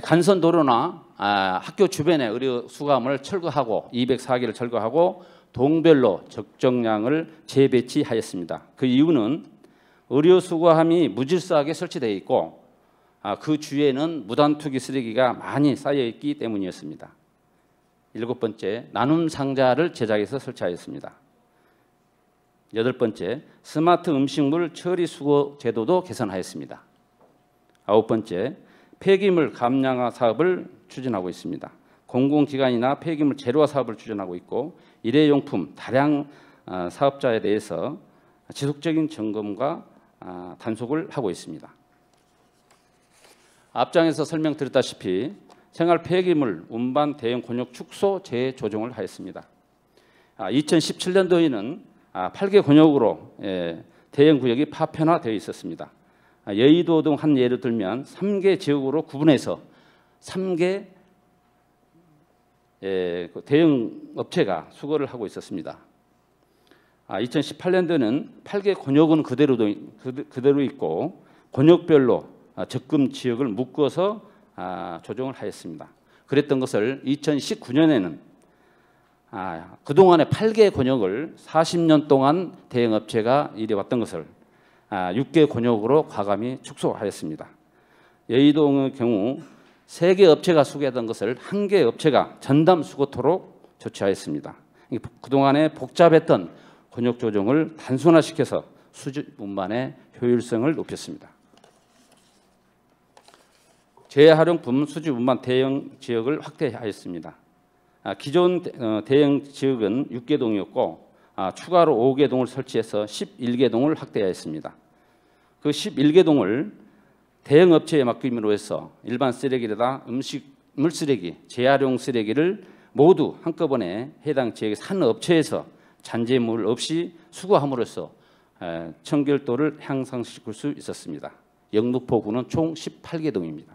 간선 도로나 학교 주변의 의류 수거함을 철거하고 204개를 철거하고 동별로 적정량을 재배치하였습니다. 그 이유는 의료 수거함이 무질서하게 설치되어 있고 그 주위에는 무단 투기 쓰레기가 많이 쌓여 있기 때문이었습니다. 일곱 번째, 나눔 상자를 제작해서 설치하였습니다. 여덟 번째, 스마트 음식물 처리 수거 제도도 개선하였습니다. 아홉 번째, 폐기물 감량화 사업을 추진하고 있습니다. 공공기관이나 폐기물 재료화 사업을 추진하고 있고 일회용품 다량 사업자에 대해서 지속적인 점검과 단속을 하고 있습니다. 앞장에서 설명드렸다시피 생활 폐기물 운반 대형 권역 축소 재조정을 하였습니다. 2017년도에는 8개 권역으로 대형 구역이 파편화되어 있었습니다. 여의도 등 한 예를 들면 3개 지역으로 구분해서 3개 대형 업체가 수거를 하고 있었습니다. 2018년도에는 8개 권역은 그대로 있고 권역별로 적금 지역을 묶어서 조정을 하였습니다. 그랬던 것을 2019년에는 그동안의 8개 권역을 40년 동안 대형업체가 일해왔던 것을 6개 권역으로 과감히 축소하였습니다. 여의도의 경우 3개 업체가 수거하던 것을 1개 업체가 전담 수거토록 조치하였습니다. 그동안의 복잡했던 권역 조정을 단순화시켜서 수집 운반의 효율성을 높였습니다. 재활용품 수집 운반 대형 지역을 확대하였습니다. 기존 대형 지역은 6개 동이었고 추가로 5개 동을 설치해서 11개 동을 확대하였습니다. 그 11개 동을 대형 업체에 맡김으로 해서 일반 쓰레기에다 음식물 쓰레기, 재활용 쓰레기를 모두 한꺼번에 해당 지역의 산 업체에서 잔재물 없이 수거함으로써 청결도를 향상시킬 수 있었습니다. 영등포구는 총 18개 동입니다.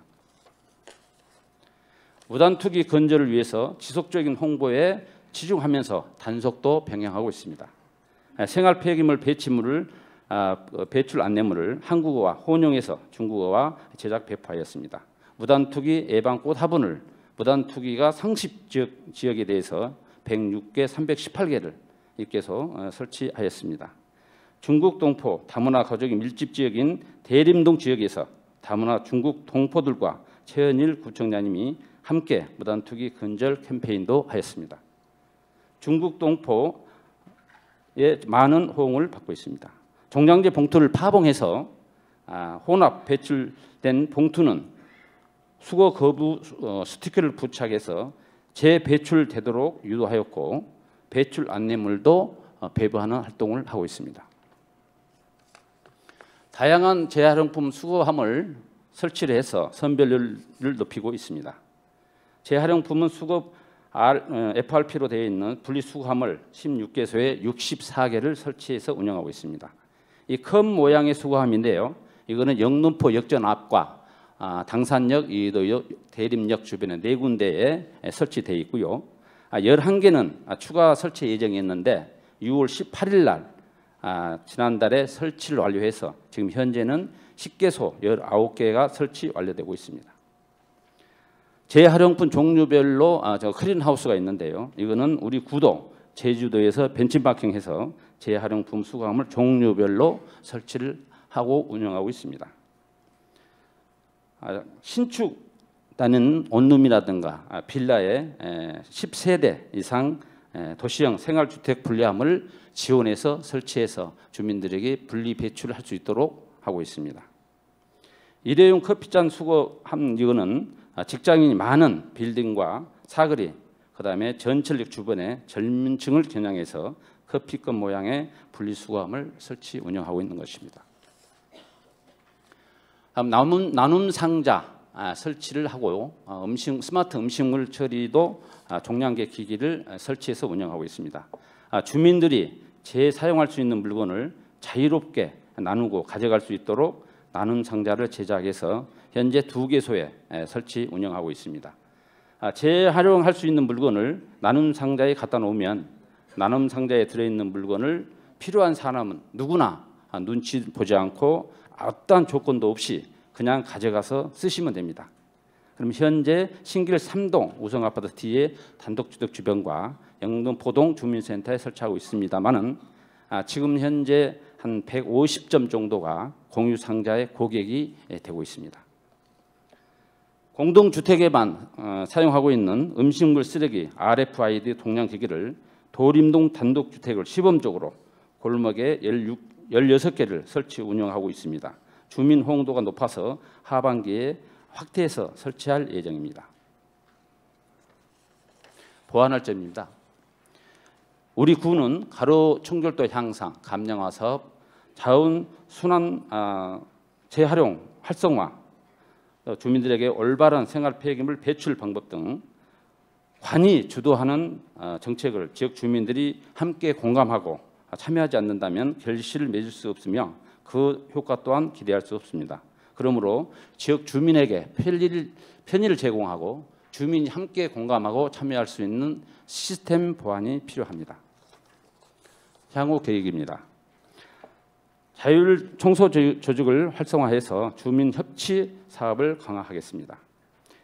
무단투기 근절을 위해서 지속적인 홍보에 치중하면서 단속도 병행하고 있습니다. 생활 폐기물 배치물을 배출 안내물을 한국어와 혼용해서 중국어와 제작 배포하였습니다. 무단투기 예방 꽃화분을 무단투기가 상습 지역에 대해서 106개 318개를 입계소 설치하였습니다. 중국 동포 다문화 가족이 밀집 지역인 대림동 지역에서 다문화 중국 동포들과 최은일 구청장님이 함께 무단투기 근절 캠페인도 하였습니다. 중국 동포의 많은 호응을 받고 있습니다. 종량제 봉투를 파봉해서 혼합 배출된 봉투는 수거 거부 스티커를 부착해서 재배출되도록 유도하였고 배출 안내물도 배부하는 활동을 하고 있습니다. 다양한 재활용품 수거함을 설치를 해서 선별률을 높이고 있습니다. 재활용품은 수거 FRP로 되어 있는 분리수거함을 16개소에 64개를 설치해서 운영하고 있습니다. 이 컵 모양의 수거함인데요. 이거는 영등포 역전 앞과 당산역, 이의도역, 대림역 주변에 4군데에 설치되어 있고요. 11개는 추가 설치 예정이었는데 6월 18일 날 지난달에 설치를 완료해서 지금 현재는 10개소 19개가 설치 완료되고 있습니다. 재활용품 종류별로 클린하우스가 있는데요. 이거는 우리 구도 제주도에서 벤치마킹해서 재활용품 수거함을 종류별로 설치를 하고 운영하고 있습니다. 신축단은 원룸이라든가 빌라에 10세대 이상 도시형 생활주택 분리함을 지원해서 설치해서 주민들에게 분리 배출을 할 수 있도록 하고 있습니다. 일회용 커피잔 수거함 이거는 직장인이 많은 빌딩과 사거리, 그다음에 전철역 주변에 젊은 층을 겨냥해서 커피컵 모양의 분리수거함을 설치 운영하고 있는 것입니다. 다음 나눔 상자 설치를 하고 스마트 음식물 처리도 종량제 기기를 설치해서 운영하고 있습니다. 주민들이 재사용할 수 있는 물건을 자유롭게 나누고 가져갈 수 있도록 나눔 상자를 제작해서 현재 2개소에 설치 운영하고 있습니다. 재활용할 수 있는 물건을 나눔 상자에 갖다 놓으면 나눔 상자에 들어있는 물건을 필요한 사람은 누구나 눈치 보지 않고 어떠한 조건도 없이 그냥 가져가서 쓰시면 됩니다. 그럼 현재 신길 3동 우성아파트 뒤에 단독주택 주변과 영등포동 주민센터에 설치하고 있습니다만은 지금 현재 한 150점 정도가 공유 상자의 고객이 되고 있습니다. 공동주택에만 사용하고 있는 음식물 쓰레기 RFID 동량 기기를 도림동 단독주택을 시범적으로 골목에 16개를 설치 운영하고 있습니다. 주민 호응도가 높아서 하반기에 확대해서 설치할 예정입니다. 보완할 점입니다. 우리 구는 가로 청결도 향상, 감량화 사업, 자원 순환 재활용 활성화, 주민들에게 올바른 생활 폐기물 배출 방법 등 관이 주도하는 정책을 지역 주민들이 함께 공감하고 참여하지 않는다면 결실을 맺을 수 없으며 그 효과 또한 기대할 수 없습니다. 그러므로 지역 주민에게 편의를 제공하고 주민이 함께 공감하고 참여할 수 있는 시스템 보완이 필요합니다. 향후 계획입니다. 자율 청소 조직을 활성화해서 주민 협치 사업을 강화하겠습니다.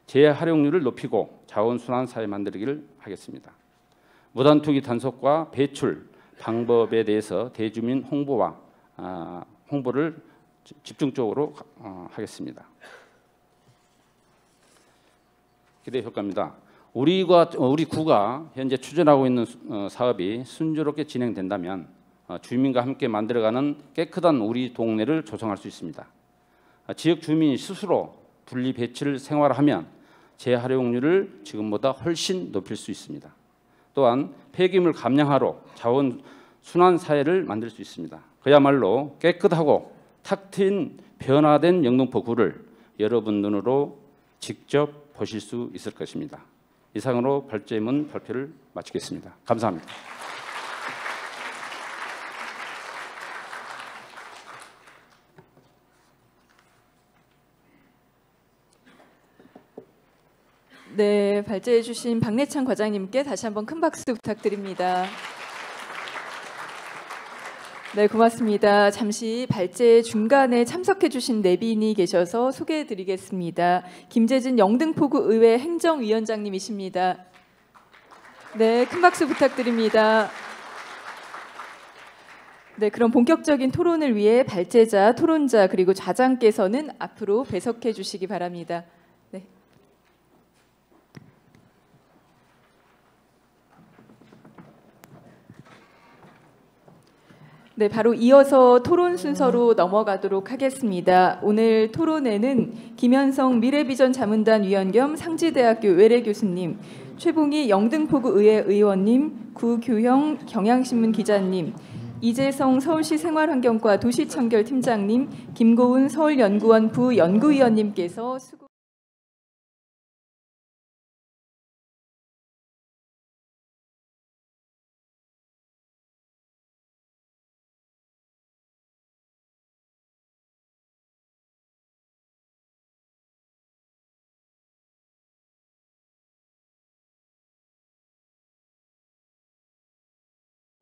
재활용률을 높이고 자원순환 사회 만들기를 하겠습니다. 무단투기 단속과 배출 방법에 대해서 대주민 홍보를 집중적으로 하겠습니다. 기대 효과입니다. 우리 구가 현재 추진하고 있는 사업이 순조롭게 진행된다면 주민과 함께 만들어가는 깨끗한 우리 동네를 조성할 수 있습니다. 지역 주민이 스스로 분리 배치를 생활화하면 재활용률을 지금보다 훨씬 높일 수 있습니다. 또한 폐기물 감량하러 자원 순환 사회를 만들 수 있습니다. 그야말로 깨끗하고 탁 트인 변화된 영등포구를 여러분 눈으로 직접 보실 수 있을 것입니다. 이상으로 발제문 발표를 마치겠습니다. 감사합니다. 네, 발제해 주신 박래창 과장님께 다시 한번 큰 박수 부탁드립니다. 네, 고맙습니다. 잠시 발제 중간에 참석해 주신 내빈이 계셔서 소개해 드리겠습니다. 김재진 영등포구 의회 행정위원장님이십니다. 네, 큰 박수 부탁드립니다. 네, 그럼 본격적인 토론을 위해 발제자, 토론자 그리고 좌장께서는 앞으로 배석해 주시기 바랍니다. 네. 네, 바로 이어서 토론 순서로 넘어가도록 하겠습니다. 오늘 토론회는 김현성 미래비전 자문단 위원 겸 상지대학교 외래 교수님, 최봉희 영등포구 의회 의원님, 구규형 경향신문 기자님, 이재성 서울시 생활환경과 도시청결 팀장님, 김고은 서울연구원 부연구위원님께서 수고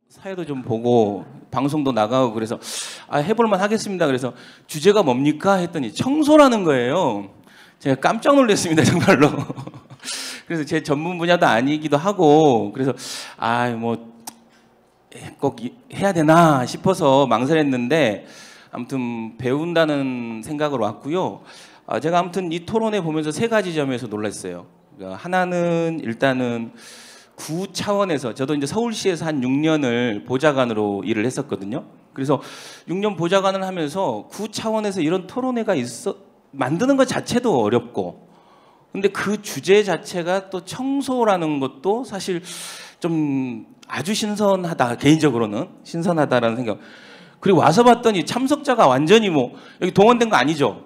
사회도 좀 보고 방송도 나가고 그래서 해볼만 하겠습니다. 그래서 주제가 뭡니까 했더니 청소라는 거예요. 제가 깜짝 놀랐습니다, 정말로. 그래서 제 전문 분야도 아니기도 하고 그래서 뭐 꼭 해야 되나 싶어서 망설였는데 아무튼 배운다는 생각으로 왔고요. 제가 아무튼 이 토론회 보면서 세 가지 점에서 놀랐어요. 그러니까 하나는 일단은 구 차원에서 저도 이제 서울시에서 한 6년을 보좌관으로 일을 했었거든요. 그래서 6년 보좌관을 하면서 구 차원에서 이런 토론회가 만드는 것 자체도 어렵고, 근데 그 주제 자체가 또 청소라는 것도 사실 좀 아주 신선하다, 개인적으로는 신선하다라는 생각. 그리고 와서 봤더니 참석자가 완전히 뭐 여기 동원된 거 아니죠?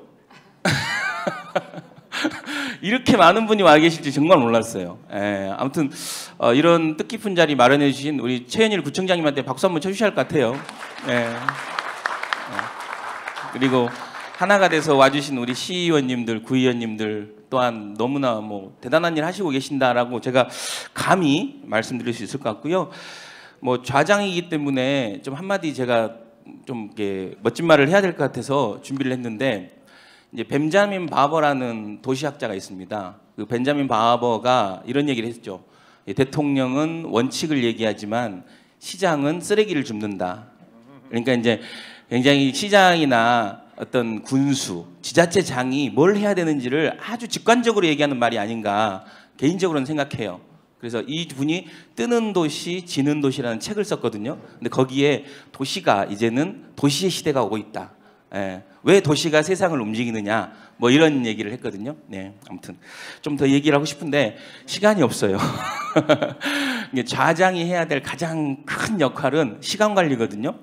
이렇게 많은 분이 와 계실지 정말 몰랐어요. 아무튼 이런 뜻깊은 자리 마련해 주신 우리 최현일 구청장님한테 박수 한번 쳐주셔야 할 것 같아요. 그리고 하나가 돼서 와주신 우리 시의원님들, 구의원님들 또한 너무나 뭐 대단한 일 하시고 계신다라고 제가 감히 말씀드릴 수 있을 것 같고요. 뭐 좌장이기 때문에 좀 한마디 제가 좀 이렇게 멋진 말을 해야 될 것 같아서 준비를 했는데, 이제 벤자민 바버라는 도시학자가 있습니다. 그 벤자민 바버가 이런 얘기를 했죠. 대통령은 원칙을 얘기하지만 시장은 쓰레기를 줍는다. 그러니까 이제 굉장히 시장이나 어떤 군수, 지자체장이 뭘 해야 되는지를 아주 직관적으로 얘기하는 말이 아닌가 개인적으로는 생각해요. 그래서 이 분이 뜨는 도시, 지는 도시라는 책을 썼거든요. 근데 거기에 도시가 이제는 도시의 시대가 오고 있다. 왜 도시가 세상을 움직이느냐, 뭐 이런 얘기를 했거든요. 아무튼 좀 더 얘기를 하고 싶은데 시간이 없어요. 좌장이 해야 될 가장 큰 역할은 시간 관리거든요.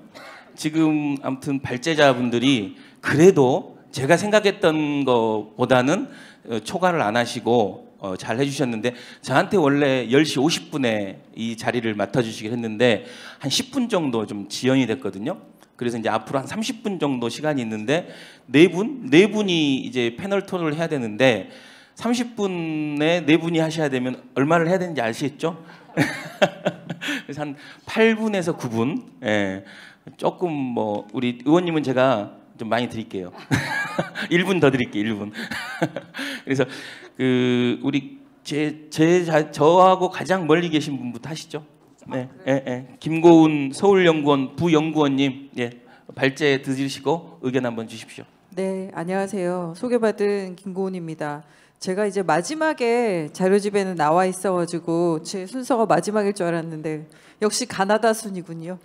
지금 아무튼 발제자분들이 그래도 제가 생각했던 것보다는 초과를 안 하시고 잘 해주셨는데 저한테 원래 10시 50분에 이 자리를 맡아주시긴 했는데 한 10분 정도 좀 지연이 됐거든요. 그래서 이제 앞으로 한 30분 정도 시간이 있는데 네 분이 이제 패널 토론을 해야 되는데 30분에 네 분이 하셔야 되면 얼마를 해야 되는지 아시겠죠? 그래서 한 8분에서 9분. 예. 조금 뭐 우리 의원님은 제가 좀 많이 드릴게요. 1분 더 드릴게요. 1분. 그래서 그 우리 저하고 가장 멀리 계신 분부터 하시죠. 네, 김고은 서울연구원 부연구원님, 발제 드시고 의견 한번 주십시오. 네, 안녕하세요. 소개받은 김고은입니다. 제가 이제 마지막에 자료집에는 나와 있어가지고 제 순서가 마지막일 줄 알았는데 역시 가나다 순이군요.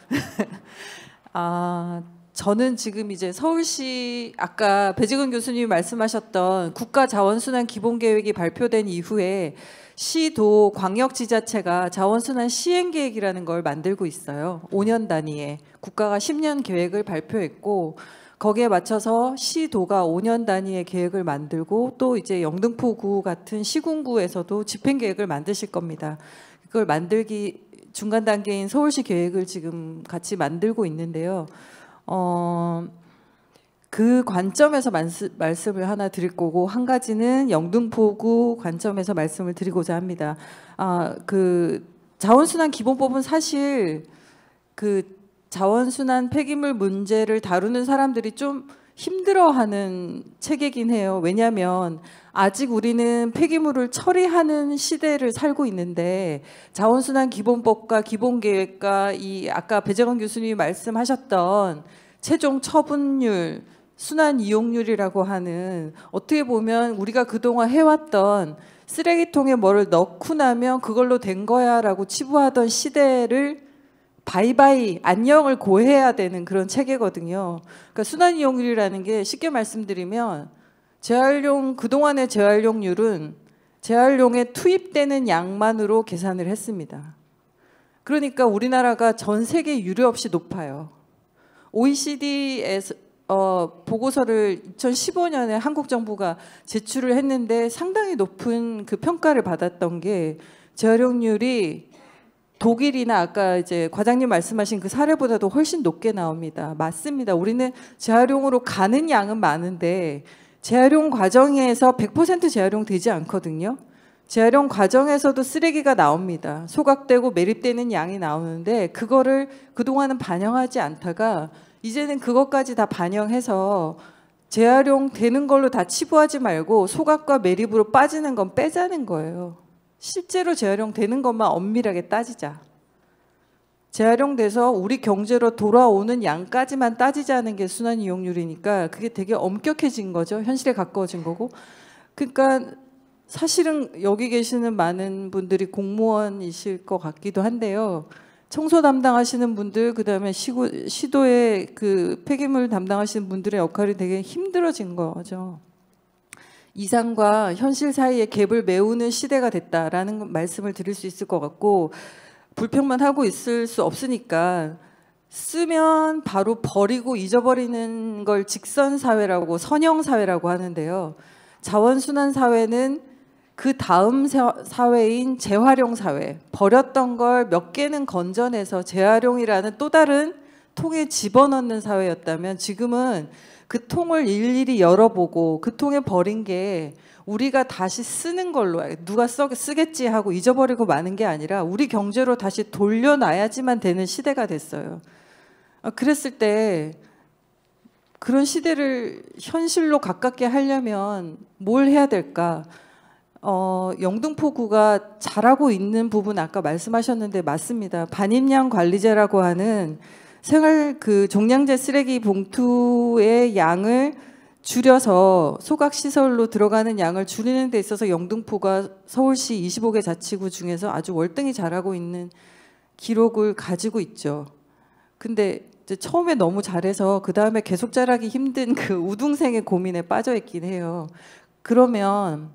저는 지금 이제 서울시 아까 배재근 교수님이 말씀하셨던 국가자원순환 기본계획이 발표된 이후에 시도 광역지자체가 자원순환 시행계획이라는 걸 만들고 있어요. 5년 단위에 국가가 10년 계획을 발표했고 거기에 맞춰서 시도가 5년 단위의 계획을 만들고 또 이제 영등포구 같은 시군구에서도 집행계획을 만드실 겁니다. 그걸 만들기 중간 단계인 서울시 계획을 지금 같이 만들고 있는데요. 그 관점에서 말씀을 하나 드릴 거고 한 가지는 영등포구 관점에서 말씀을 드리고자 합니다. 그 자원순환 기본법은 사실 그 자원순환 폐기물 문제를 다루는 사람들이 좀 힘들어하는 책이긴 해요. 왜냐하면 아직 우리는 폐기물을 처리하는 시대를 살고 있는데 자원순환 기본법과 기본계획과 이 아까 배재건 교수님이 말씀하셨던 최종 처분율, 순환 이용률이라고 하는 어떻게 보면 우리가 그동안 해왔던 쓰레기통에 뭐를 넣고 나면 그걸로 된 거야라고 치부하던 시대를 바이바이 안녕을 고해야 되는 그런 체계거든요. 그러니까 순환 이용률이라는 게 쉽게 말씀드리면 재활용 그동안의 재활용률은 재활용에 투입되는 양만으로 계산을 했습니다. 그러니까 우리나라가 전 세계 유례 없이 높아요. OECD에서 보고서를 2015년에 한국 정부가 제출을 했는데 상당히 높은 그 평가를 받았던 게 재활용률이 독일이나 아까 이제 과장님 말씀하신 그 사례보다도 훨씬 높게 나옵니다. 맞습니다. 우리는 재활용으로 가는 양은 많은데 재활용 과정에서 100% 재활용 되지 않거든요. 재활용 과정에서도 쓰레기가 나옵니다. 소각되고 매립되는 양이 나오는데 그거를 그동안은 반영하지 않다가 이제는 그것까지 다 반영해서 재활용 되는 걸로 다 치부하지 말고 소각과 매립으로 빠지는 건 빼자는 거예요. 실제로 재활용 되는 것만 엄밀하게 따지자. 재활용돼서 우리 경제로 돌아오는 양까지만 따지자는 게 순환 이용률이니까 그게 되게 엄격해진 거죠. 현실에 가까워진 거고. 그러니까 사실은 여기 계시는 많은 분들이 공무원이실 것 같기도 한데요. 청소 담당하시는 분들, 그다음에 시도의 그 폐기물 담당하시는 분들의 역할이 되게 힘들어진 거죠. 이상과 현실 사이의 갭을 메우는 시대가 됐다라는 말씀을 드릴 수 있을 것 같고, 불평만 하고 있을 수 없으니까 쓰면 바로 버리고 잊어버리는 걸 직선사회라고 선형사회라고 하는데요. 자원순환 사회는 그 다음 사회인 재활용 사회, 버렸던 걸 몇 개는 건져내서 재활용이라는 또 다른 통에 집어넣는 사회였다면 지금은 그 통을 일일이 열어보고 그 통에 버린 게 우리가 다시 쓰는 걸로 누가 쓰겠지 하고 잊어버리고 마는 게 아니라 우리 경제로 다시 돌려놔야지만 되는 시대가 됐어요. 그랬을 때 그런 시대를 현실로 가깝게 하려면 뭘 해야 될까? 영등포구가 잘하고 있는 부분 아까 말씀하셨는데 맞습니다. 반입량 관리제라고 하는 생활 그 종량제 쓰레기 봉투의 양을 줄여서 소각시설로 들어가는 양을 줄이는 데 있어서 영등포가 서울시 25개 자치구 중에서 아주 월등히 잘하고 있는 기록을 가지고 있죠. 근데 이제 처음에 너무 잘해서 그 다음에 계속 잘하기 힘든 그 우등생의 고민에 빠져 있긴 해요. 그러면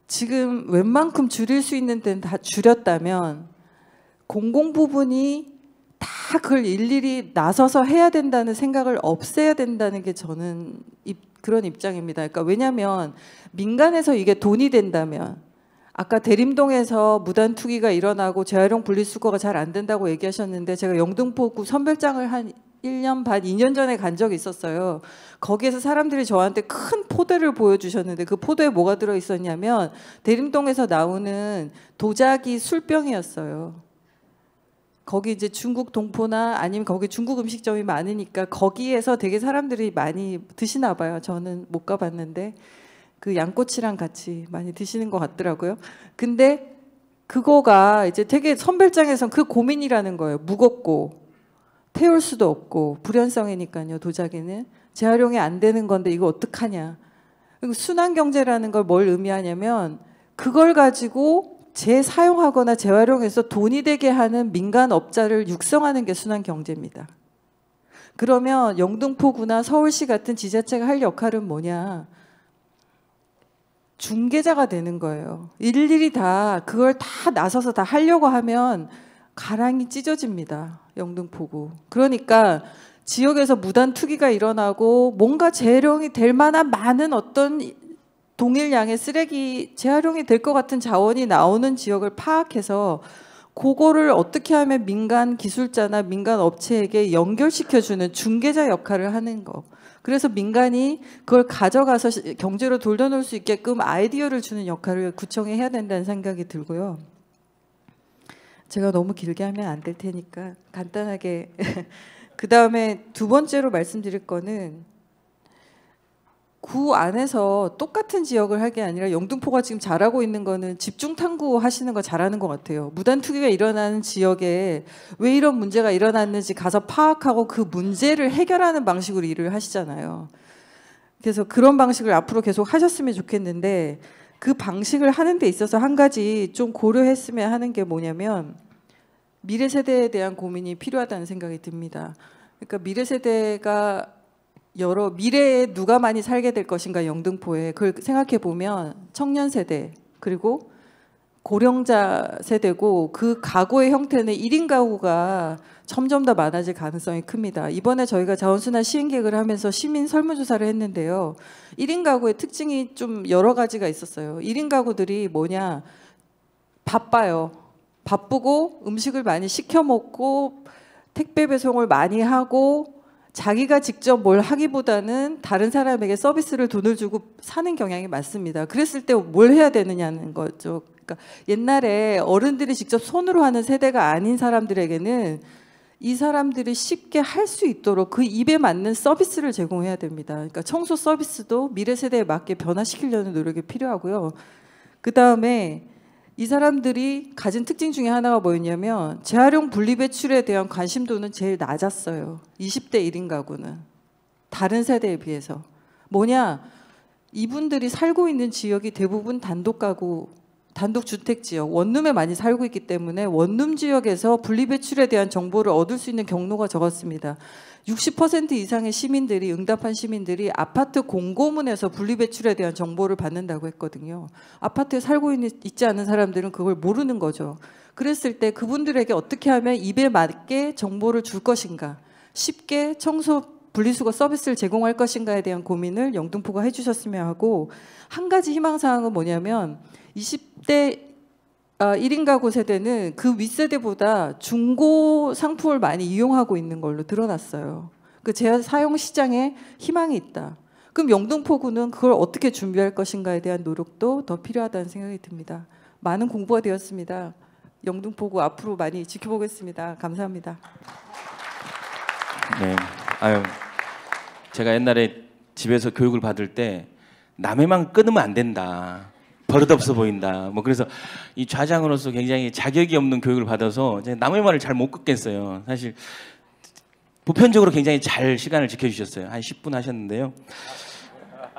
지금 웬만큼 줄일 수 있는 데는 다 줄였다면 공공 부분이 다 그걸 일일이 나서서 해야 된다는 생각을 없애야 된다는 게 저는 그런 입장입니다. 그러니까 왜냐하면 민간에서 이게 돈이 된다면 아까 대림동에서 무단 투기가 일어나고 재활용 분리수거가 잘 안 된다고 얘기하셨는데 제가 영등포구 선별장을 한 1년 반, 2년 전에 간 적이 있었어요. 거기에서 사람들이 저한테 큰 포대를 보여주셨는데 그 포대에 뭐가 들어있었냐면 대림동에서 나오는 도자기 술병이었어요. 거기 이제 중국 동포나 아니면 거기 중국 음식점이 많으니까 거기에서 되게 사람들이 많이 드시나 봐요. 저는 못 가봤는데 그 양꼬치랑 같이 많이 드시는 것 같더라고요. 근데 그거가 이제 되게 선별장에선 그 고민이라는 거예요. 무겁고 태울 수도 없고 불연성이니까요. 도자기는 재활용이 안 되는 건데 이거 어떡하냐. 그리고 순환경제라는 걸 뭘 의미하냐면 그걸 가지고 재사용하거나 재활용해서 돈이 되게 하는 민간업자를 육성하는 게 순환경제입니다. 그러면 영등포구나 서울시 같은 지자체가 할 역할은 뭐냐. 중개자가 되는 거예요. 일일이 다 그걸 다 나서서 다 하려고 하면 가랑이 찢어집니다. 영등포구. 그러니까 지역에서 무단 투기가 일어나고 뭔가 재활용이 될 만한 많은 어떤 동일량의 쓰레기 재활용이 될 것 같은 자원이 나오는 지역을 파악해서 그거를 어떻게 하면 민간 기술자나 민간 업체에게 연결시켜주는 중개자 역할을 하는 거. 그래서 민간이 그걸 가져가서 경제로 돌려놓을 수 있게끔 아이디어를 주는 역할을 구청이 해야 된다는 생각이 들고요. 제가 너무 길게 하면 안 될 테니까 간단하게 그 다음에 두 번째로 말씀드릴 거는 구 안에서 똑같은 지역을 할 게 아니라 영등포가 지금 잘하고 있는 거는 집중 탐구 하시는 거 잘하는 것 같아요. 무단 투기가 일어나는 지역에 왜 이런 문제가 일어났는지 가서 파악하고 그 문제를 해결하는 방식으로 일을 하시잖아요. 그래서 그런 방식을 앞으로 계속 하셨으면 좋겠는데 그 방식을 하는 데 있어서 한 가지 좀 고려했으면 하는 게 뭐냐면 미래 세대에 대한 고민이 필요하다는 생각이 듭니다. 그러니까 미래 세대가 미래에 누가 많이 살게 될 것인가 영등포에 그걸 생각해 보면 청년 세대 그리고 고령자 세대고 그 가구의 형태는 1인 가구가 점점 더 많아질 가능성이 큽니다. 이번에 저희가 자원순환 시행계획을 하면서 시민 설문조사를 했는데요. 1인 가구의 특징이 좀 여러 가지가 있었어요. 1인 가구들이 뭐냐 바빠요. 바쁘고 음식을 많이 시켜 먹고 택배 배송을 많이 하고 자기가 직접 뭘 하기보다는 다른 사람에게 서비스를 돈을 주고 사는 경향이 많습니다. 그랬을 때 뭘 해야 되느냐는 거죠. 그러니까 옛날에 어른들이 직접 손으로 하는 세대가 아닌 사람들에게는 이 사람들이 쉽게 할 수 있도록 그 입에 맞는 서비스를 제공해야 됩니다. 그러니까 청소 서비스도 미래 세대에 맞게 변화시키려는 노력이 필요하고요. 그다음에 이 사람들이 가진 특징 중에 하나가 뭐였냐면 재활용 분리배출에 대한 관심도는 제일 낮았어요. 20대 1인 가구는. 다른 세대에 비해서. 뭐냐? 이분들이 살고 있는 지역이 대부분 단독가구, 단독주택지역, 원룸에 많이 살고 있기 때문에 원룸 지역에서 분리배출에 대한 정보를 얻을 수 있는 경로가 적었습니다. 60% 이상의 시민들이 응답한 시민들이 아파트 공고문에서 분리배출에 대한 정보를 받는다고 했거든요. 아파트에 살고 있지 않은 사람들은 그걸 모르는 거죠. 그랬을 때 그분들에게 어떻게 하면 입에 맞게 정보를 줄 것인가, 쉽게 청소 분리수거 서비스를 제공할 것인가에 대한 고민을 영등포가 해주셨으면 하고, 한 가지 희망사항은 뭐냐면 20대 1인 가구 세대는 그 윗세대보다 중고 상품을 많이 이용하고 있는 걸로 드러났어요. 그 재사용 시장에 희망이 있다. 그럼 영등포구는 그걸 어떻게 준비할 것인가에 대한 노력도 더 필요하다는 생각이 듭니다. 많은 공부가 되었습니다. 영등포구 앞으로 많이 지켜보겠습니다. 감사합니다. 네. 제가 옛날에 집에서 교육을 받을 때 남의만 끊으면 안 된다. 버릇없어 보인다. 뭐 그래서 이 좌장으로서 굉장히 자격이 없는 교육을 받아서 남의 말을 잘 못 끊겠어요. 사실 보편적으로 굉장히 잘 시간을 지켜주셨어요. 한 10분 하셨는데요.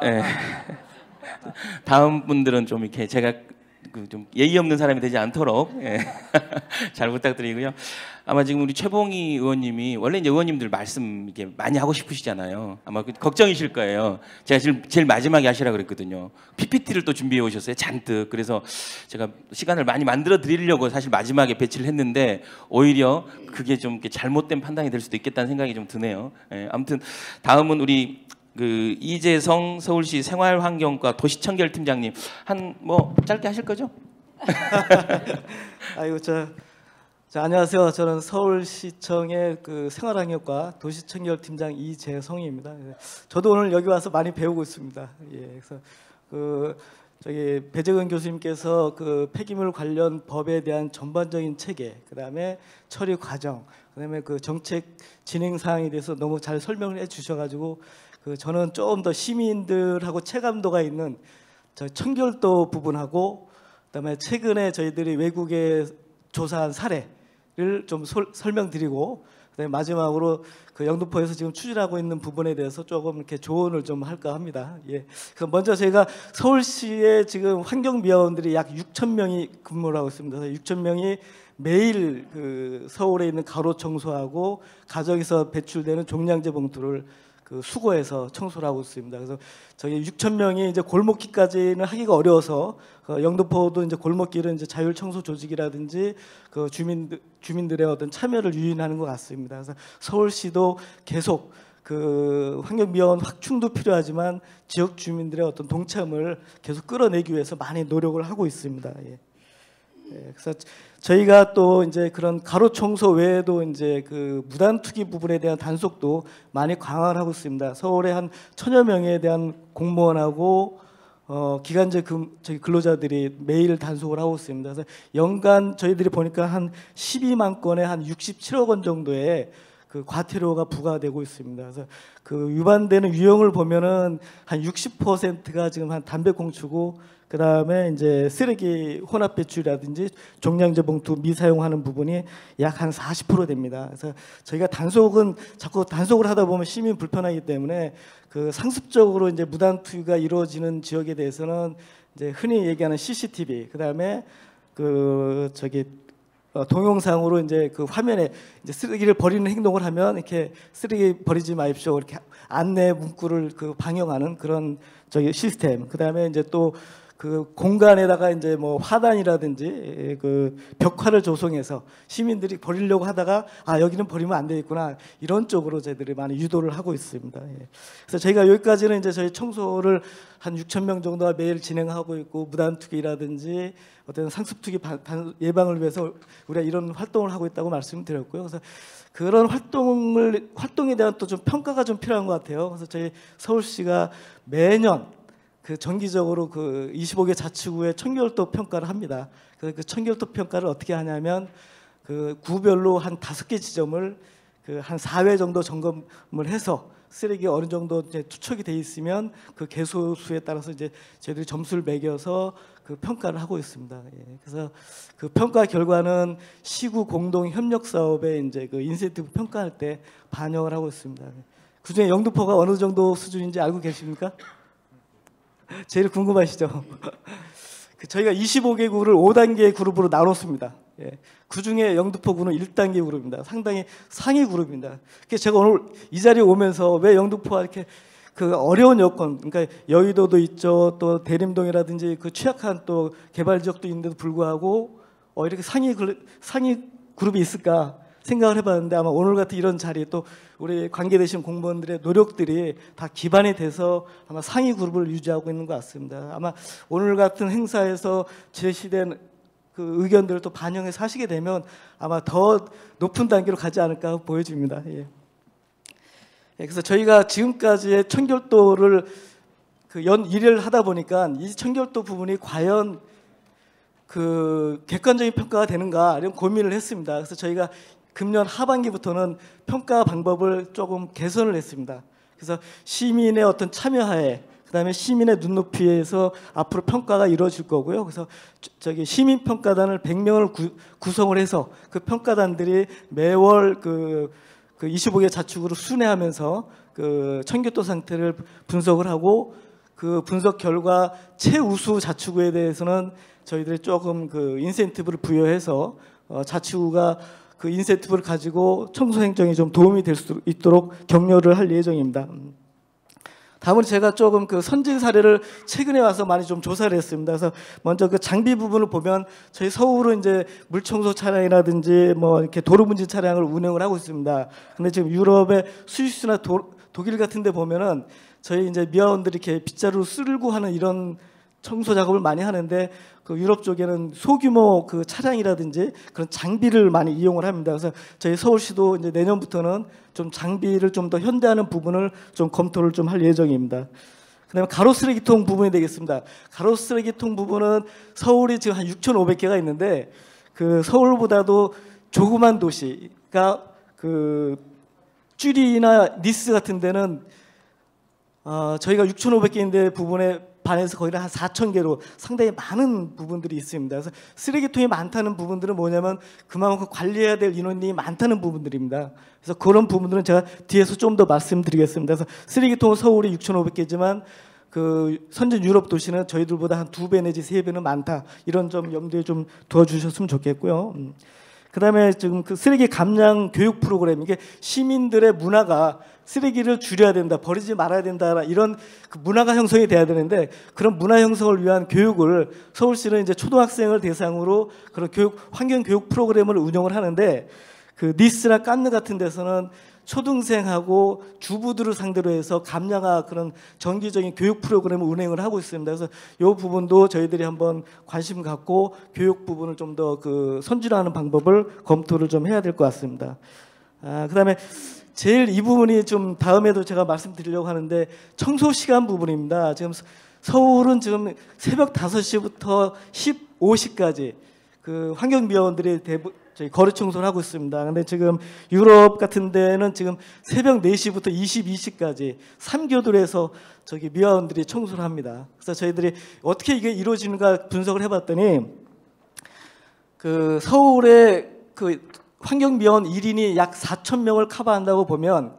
네. 다음 분들은 좀 이렇게 제가 좀 예의 없는 사람이 되지 않도록 잘 부탁드리고요. 아마 지금 우리 최봉희 의원님이 원래 이제 의원님들 말씀 이렇게 많이 하고 싶으시잖아요. 아마 걱정이실 거예요. 제가 제일 마지막에 하시라 그랬거든요. PPT를 또 준비해 오셨어요. 잔뜩. 그래서 제가 시간을 많이 만들어 드리려고 사실 마지막에 배치를 했는데 오히려 그게 좀 이렇게 잘못된 판단이 될 수도 있겠다는 생각이 좀 드네요. 아무튼 다음은 우리 그 이재성 서울시 생활환경과 도시청결팀장님 한 뭐 짧게 하실 거죠? 아이고 안녕하세요. 저는 서울시청의 그 생활환경과 도시청결팀장 이재성입니다. 저도 오늘 여기 와서 많이 배우고 있습니다. 예, 그래서 그 저기 배재근 교수님께서 그 폐기물 관련 법에 대한 전반적인 체계, 그다음에 처리 과정, 그다음에 그 정책 진행 사항에 대해서 너무 잘 설명을 해주셔가지고 그 저는 조금 더 시민들하고 체감도가 있는 저 청결도 부분하고 그다음에 최근에 저희들이 외국에 조사한 사례를 좀 설명드리고 그다음에 마지막으로 그 영등포에서 지금 추진하고 있는 부분에 대해서 조금 이렇게 조언을 좀 할까 합니다. 예. 그래서 먼저 저희가 서울시에 지금 환경미화원들이 약 6천 명이 근무를 하고 있습니다. 6천 명이 매일 그 서울에 있는 가로 청소하고 가정에서 배출되는 종량제 봉투를 그 수거해서 청소를 하고 있습니다. 그래서 저희 6천 명이 이제 골목길까지는 하기가 어려워서 영등포도 이제 골목길은 이제 자율 청소 조직이라든지 그 주민들의 어떤 참여를 유인하는 것 같습니다. 그래서 서울시도 계속 그 환경미화원 확충도 필요하지만 지역 주민들의 어떤 동참을 계속 끌어내기 위해서 많이 노력을 하고 있습니다. 예. 예, 그래서 저희가 또 이제 그런 가로 청소 외에도 이제 그 무단 투기 부분에 대한 단속도 많이 강화를 하고 있습니다. 서울에 한 1000여 명에 대한 공무원하고 기간제 저희 근로자들이 매일 단속을 하고 있습니다. 그래서 연간 저희들이 보니까 한 12만 건에 한 67억 원 정도의 그 과태료가 부과되고 있습니다. 그래서 그 위반되는 유형을 보면은 한 60%가 지금 한 담배 공추고 그 다음에 이제 쓰레기 혼합 배출이라든지 종량제 봉투 미사용하는 부분이 약 한 40% 됩니다. 그래서 저희가 단속은 자꾸 단속을 하다 보면 시민 불편하기 때문에 그 상습적으로 이제 무단 투기가 이루어지는 지역에 대해서는 이제 흔히 얘기하는 CCTV, 그 다음에 그 저기 동영상으로 이제 그 화면에 이제 쓰레기를 버리는 행동을 하면 이렇게 쓰레기 버리지 마십시오 이렇게 안내 문구를 그 방영하는 그런 저기 시스템. 그 다음에 이제 또 그 공간에다가 이제 뭐 화단이라든지 그 벽화를 조성해서 시민들이 버리려고 하다가 아 여기는 버리면 안 되겠구나 이런 쪽으로 저희들이 많이 유도를 하고 있습니다. 예. 그래서 저희가 여기까지는 이제 저희 청소를 한 6천 명 정도가 매일 진행하고 있고 무단 투기라든지 어떤 상습 투기 예방을 위해서 우리가 이런 활동을 하고 있다고 말씀드렸고요. 그래서 그런 활동에 대한 또 좀 평가가 좀 필요한 것 같아요. 그래서 저희 서울시가 매년 그 정기적으로 그 25개 자치구의 청결도 평가를 합니다. 그 청결도 평가를 어떻게 하냐면 그 구별로 한 5개 지점을 그 한 4회 정도 점검을 해서 쓰레기가 어느 정도 이제 투척이 돼 있으면 그 개소수에 따라서 이제 저희들이 점수를 매겨서 그 평가를 하고 있습니다. 예. 그래서 그 평가 결과는 시구 공동 협력 사업에 이제 그 인센티브 평가할 때 반영을 하고 있습니다. 그중에 영등포가 어느 정도 수준인지 알고 계십니까? 제일 궁금하시죠? 저희가 25개구를 5단계 그룹으로 나눴습니다. 예. 그중에 영등포구는 1단계 그룹입니다. 상당히 상위 그룹입니다. 그래서 제가 오늘 이 자리에 오면서 왜 영등포가 이렇게 그 어려운 여건, 그러니까 여의도도 있죠, 또 대림동이라든지 그 취약한 또 개발 지역도 있는데도 불구하고 이렇게 상위 그룹이 있을까 생각을 해봤는데 아마 오늘 같은 이런 자리에 또 우리 관계되신 공무원들의 노력들이 다 기반이 돼서 아마 상위 그룹을 유지하고 있는 것 같습니다. 아마 오늘 같은 행사에서 제시된 그 의견들을 또 반영해서 하시게 되면 아마 더 높은 단계로 가지 않을까 보여집니다. 예. 그래서 저희가 지금까지의 청결도를 그 연 1회를 하다 보니까 이 청결도 부분이 과연 그 객관적인 평가가 되는가 이런 고민을 했습니다. 그래서 저희가 금년 하반기부터는 평가 방법을 조금 개선을 했습니다. 그래서 시민의 어떤 참여하에 그다음에 시민의 눈높이에서 앞으로 평가가 이루어질 거고요. 그래서 저기 시민 평가단을 100명을 구성을 해서 그 평가단들이 매월 그 25개 자치구를 순회하면서 그 청결도 상태를 분석을 하고 그 분석 결과 최우수 자치구에 대해서는 저희들이 조금 그 인센티브를 부여해서 자치구가 그 인센티브를 가지고 청소 행정에 좀 도움이 될 수 있도록 격려를 할 예정입니다. 다음은 제가 조금 그 선진 사례를 최근에 와서 많이 좀 조사를 했습니다. 그래서 먼저 그 장비 부분을 보면 저희 서울은 이제 물청소 차량이라든지 뭐 이렇게 도로분진 차량을 운영을 하고 있습니다. 근데 지금 유럽의 스위스나 독일 같은 데 보면은 저희 이제 미화원들이 이렇게 빗자루로 쓸고 하는 이런 청소 작업을 많이 하는데 그 유럽 쪽에는 소규모 그 차량이라든지 그런 장비를 많이 이용을 합니다. 그래서 저희 서울시도 이제 내년부터는 좀 장비를 좀 더 현대화하는 부분을 좀 검토를 좀 할 예정입니다. 그다음에 가로 쓰레기통 부분이 되겠습니다. 가로 쓰레기통 부분은 서울이 지금 한 6,500개가 있는데 그 서울보다도 조그만 도시가 그 쭈리나 니스 같은 데는 저희가 6,500개인데 부분에 반해서 거의 한 4,000개로 상당히 많은 부분들이 있습니다. 그래서 쓰레기통이 많다는 부분들은 뭐냐면 그만큼 관리해야 될 인원이 많다는 부분들입니다. 그래서 그런 부분들은 제가 뒤에서 좀 더 말씀드리겠습니다. 그래서 쓰레기통은 서울이 6,500개지만 그 선진 유럽 도시는 저희들보다 한 2배 내지 3배는 많다. 이런 점 염두에 좀 두어주셨으면 좋겠고요. 그다음에 지금 그 쓰레기 감량 교육 프로그램, 이게 시민들의 문화가 쓰레기를 줄여야 된다, 버리지 말아야 된다, 이런 그 문화가 형성이 돼야 되는데 그런 문화 형성을 위한 교육을 서울시는 이제 초등학생을 대상으로 그런 교육 환경 교육 프로그램을 운영을 하는데 그 니스나 깐느 같은 데서는 초등생하고 주부들을 상대로 해서 감량화 그런 정기적인 교육 프로그램을 운행을 하고 있습니다. 그래서 이 부분도 저희들이 한번 관심 갖고 교육 부분을 좀 더 그 선진화하는 방법을 검토를 좀 해야 될 것 같습니다. 그다음에 제일 이 부분이 좀 다음에도 제가 말씀드리려고 하는데 청소 시간 부분입니다. 지금 서울은 지금 새벽 5시부터 15시까지 그 환경미화원들이 저희 거리 청소를 하고 있습니다. 근데 지금 유럽 같은 데는 지금 새벽 4시부터 22시까지 3교들에서 저기 미화원들이 청소를 합니다. 그래서 저희들이 어떻게 이게 이루어지는가 분석을 해봤더니 그 서울의 그 환경미화원 1인이 약 4,000명을 커버한다고 보면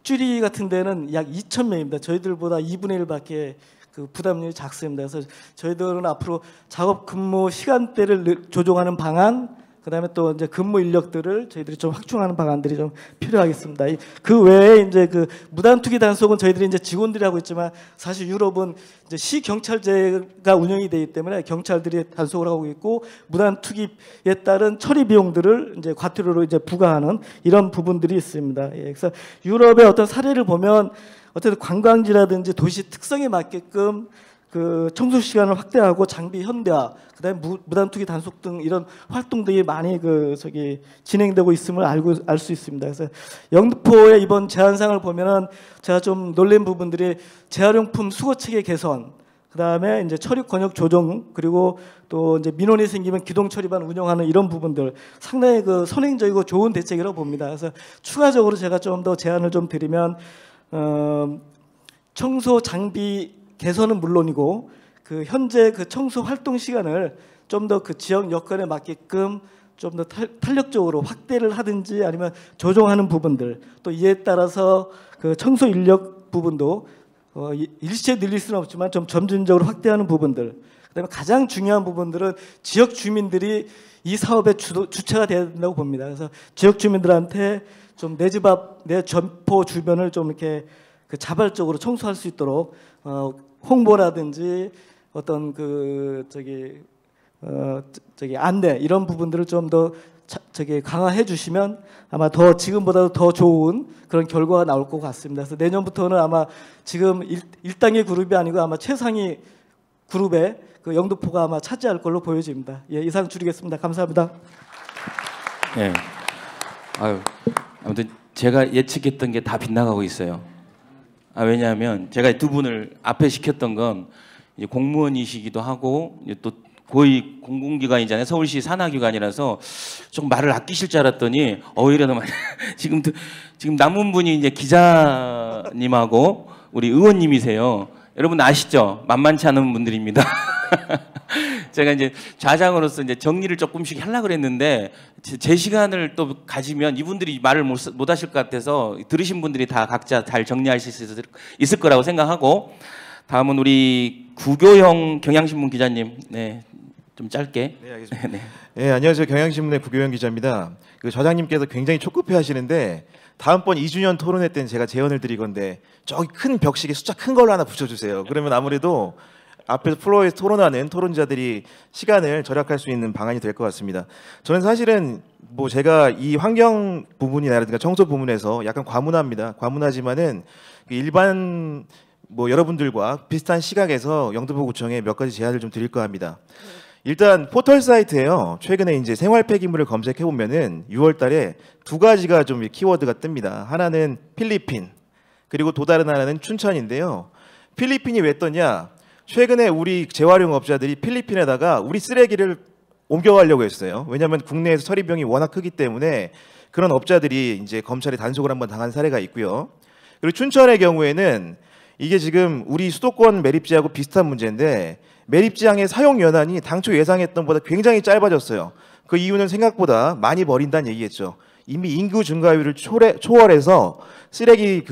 쭈리 같은 데는 약 2,000명입니다. 저희들보다 2분의 1밖에 그 부담률이 작습니다. 그래서 저희들은 앞으로 작업 근무 시간대를 조정하는 방안, 그다음에 또 이제 근무 인력들을 저희들이 좀 확충하는 방안들이 좀 필요하겠습니다. 그 외에 이제 그 무단 투기 단속은 저희들이 이제 직원들이 하고 있지만 사실 유럽은 이제 시 경찰제가 운영이 되기 때문에 경찰들이 단속을 하고 있고 무단 투기에 따른 처리 비용들을 이제 과태료로 이제 부과하는 이런 부분들이 있습니다. 그래서 유럽의 어떤 사례를 보면 어쨌든 관광지라든지 도시 특성에 맞게끔 그 청소 시간을 확대하고 장비 현대화, 그다음에 무단 투기 단속 등 이런 활동들이 많이 진행되고 있음을 알 수 있습니다. 그래서 영등포의 이번 제안상을 보면은 제가 좀 놀란 부분들이 재활용품 수거 체계 개선, 그다음에 이제 처리 권역 조정, 그리고 또 이제 민원이 생기면 기동 처리반 운영하는 이런 부분들 상당히 그 선행적이고 좋은 대책이라고 봅니다. 그래서 추가적으로 제가 좀 더 제안을 좀 드리면 청소 장비 개선은 물론이고 그 현재 그 청소 활동 시간을 좀 더 그 지역 여건에 맞게끔 좀 더 탄력적으로 확대를 하든지 아니면 조정하는 부분들, 또 이에 따라서 그 청소 인력 부분도 일시에 늘릴 수는 없지만 좀 점진적으로 확대하는 부분들, 그다음에 가장 중요한 부분들은 지역 주민들이 이 사업의 주체가 돼야 된다고 봅니다. 그래서 지역 주민들한테 좀 내 집 앞, 내 점포 주변을 좀 이렇게 그 자발적으로 청소할 수 있도록 홍보라든지 어떤 안내 이런 부분들을 좀 더 강화해 주시면 아마 더 지금보다도 더 좋은 그런 결과가 나올 것 같습니다. 그래서 내년부터는 아마 지금 1단계 그룹이 아니고 아마 최상위 그룹에 그 영등포가 아마 차지할 걸로 보여집니다. 예, 이상 줄이겠습니다. 감사합니다. 네. 아무튼 제가 예측했던 게 다 빗나가고 있어요. 왜냐하면 제가 두 분을 앞에 시켰던 건 이제 공무원이시기도 하고 또 거의 공공기관이잖아요. 서울시 산하기관이라서 좀 말을 아끼실 줄 알았더니 오히려 지금 남은 분이 이제 기자님하고 우리 의원님이세요. 여러분 아시죠? 만만치 않은 분들입니다. 제가 이제 좌장으로서 이제 정리를 조금씩 하려고 그랬는데 제 시간을 또 가지면 이분들이 말을 못 하실 것 같아서 들으신 분들이 다 각자 잘 정리하실 수 있을 거라고 생각하고, 다음은 우리 구교형 경향신문 기자님, 네, 좀 짧게. 네, 알겠습니다. 네, 안녕하세요. 경향신문의 구교형 기자입니다. 그 저장님께서 굉장히 촉급해하시는데 다음번 2주년 토론회 때는 제가 제언을 드릴 건데 저기 큰 벽식에 숫자 큰 걸로 하나 붙여주세요. 그러면 아무래도 앞에서 플로어에서 토론하는 토론자들이 시간을 절약할 수 있는 방안이 될 것 같습니다. 저는 사실은 뭐 제가 이 환경 부분이라든가 청소 부분에서 약간 과문합니다. 과문하지만은 일반 뭐 여러분들과 비슷한 시각에서 영등포구청에 몇 가지 제안을 좀 드릴까 합니다. 일단 포털 사이트에요. 최근에 이제 생활 폐기물을 검색해 보면은 6월달에 두 가지가 좀 키워드가 뜹니다. 하나는 필리핀, 그리고 또 다른 하나는 춘천인데요. 필리핀이 왜 떴냐? 최근에 우리 재활용업자들이 필리핀에다가 우리 쓰레기를 옮겨가려고 했어요. 왜냐하면 국내에서 처리 비용이 워낙 크기 때문에 그런 업자들이 이제 검찰에 단속을 한번 당한 사례가 있고요. 그리고 춘천의 경우에는 이게 지금 우리 수도권 매립지하고 비슷한 문제인데 매립지항의 사용 연한이 당초 예상했던 보다 굉장히 짧아졌어요. 그 이유는 생각보다 많이 버린다는 얘기겠죠. 이미 인구 증가율을 초월해서 쓰레기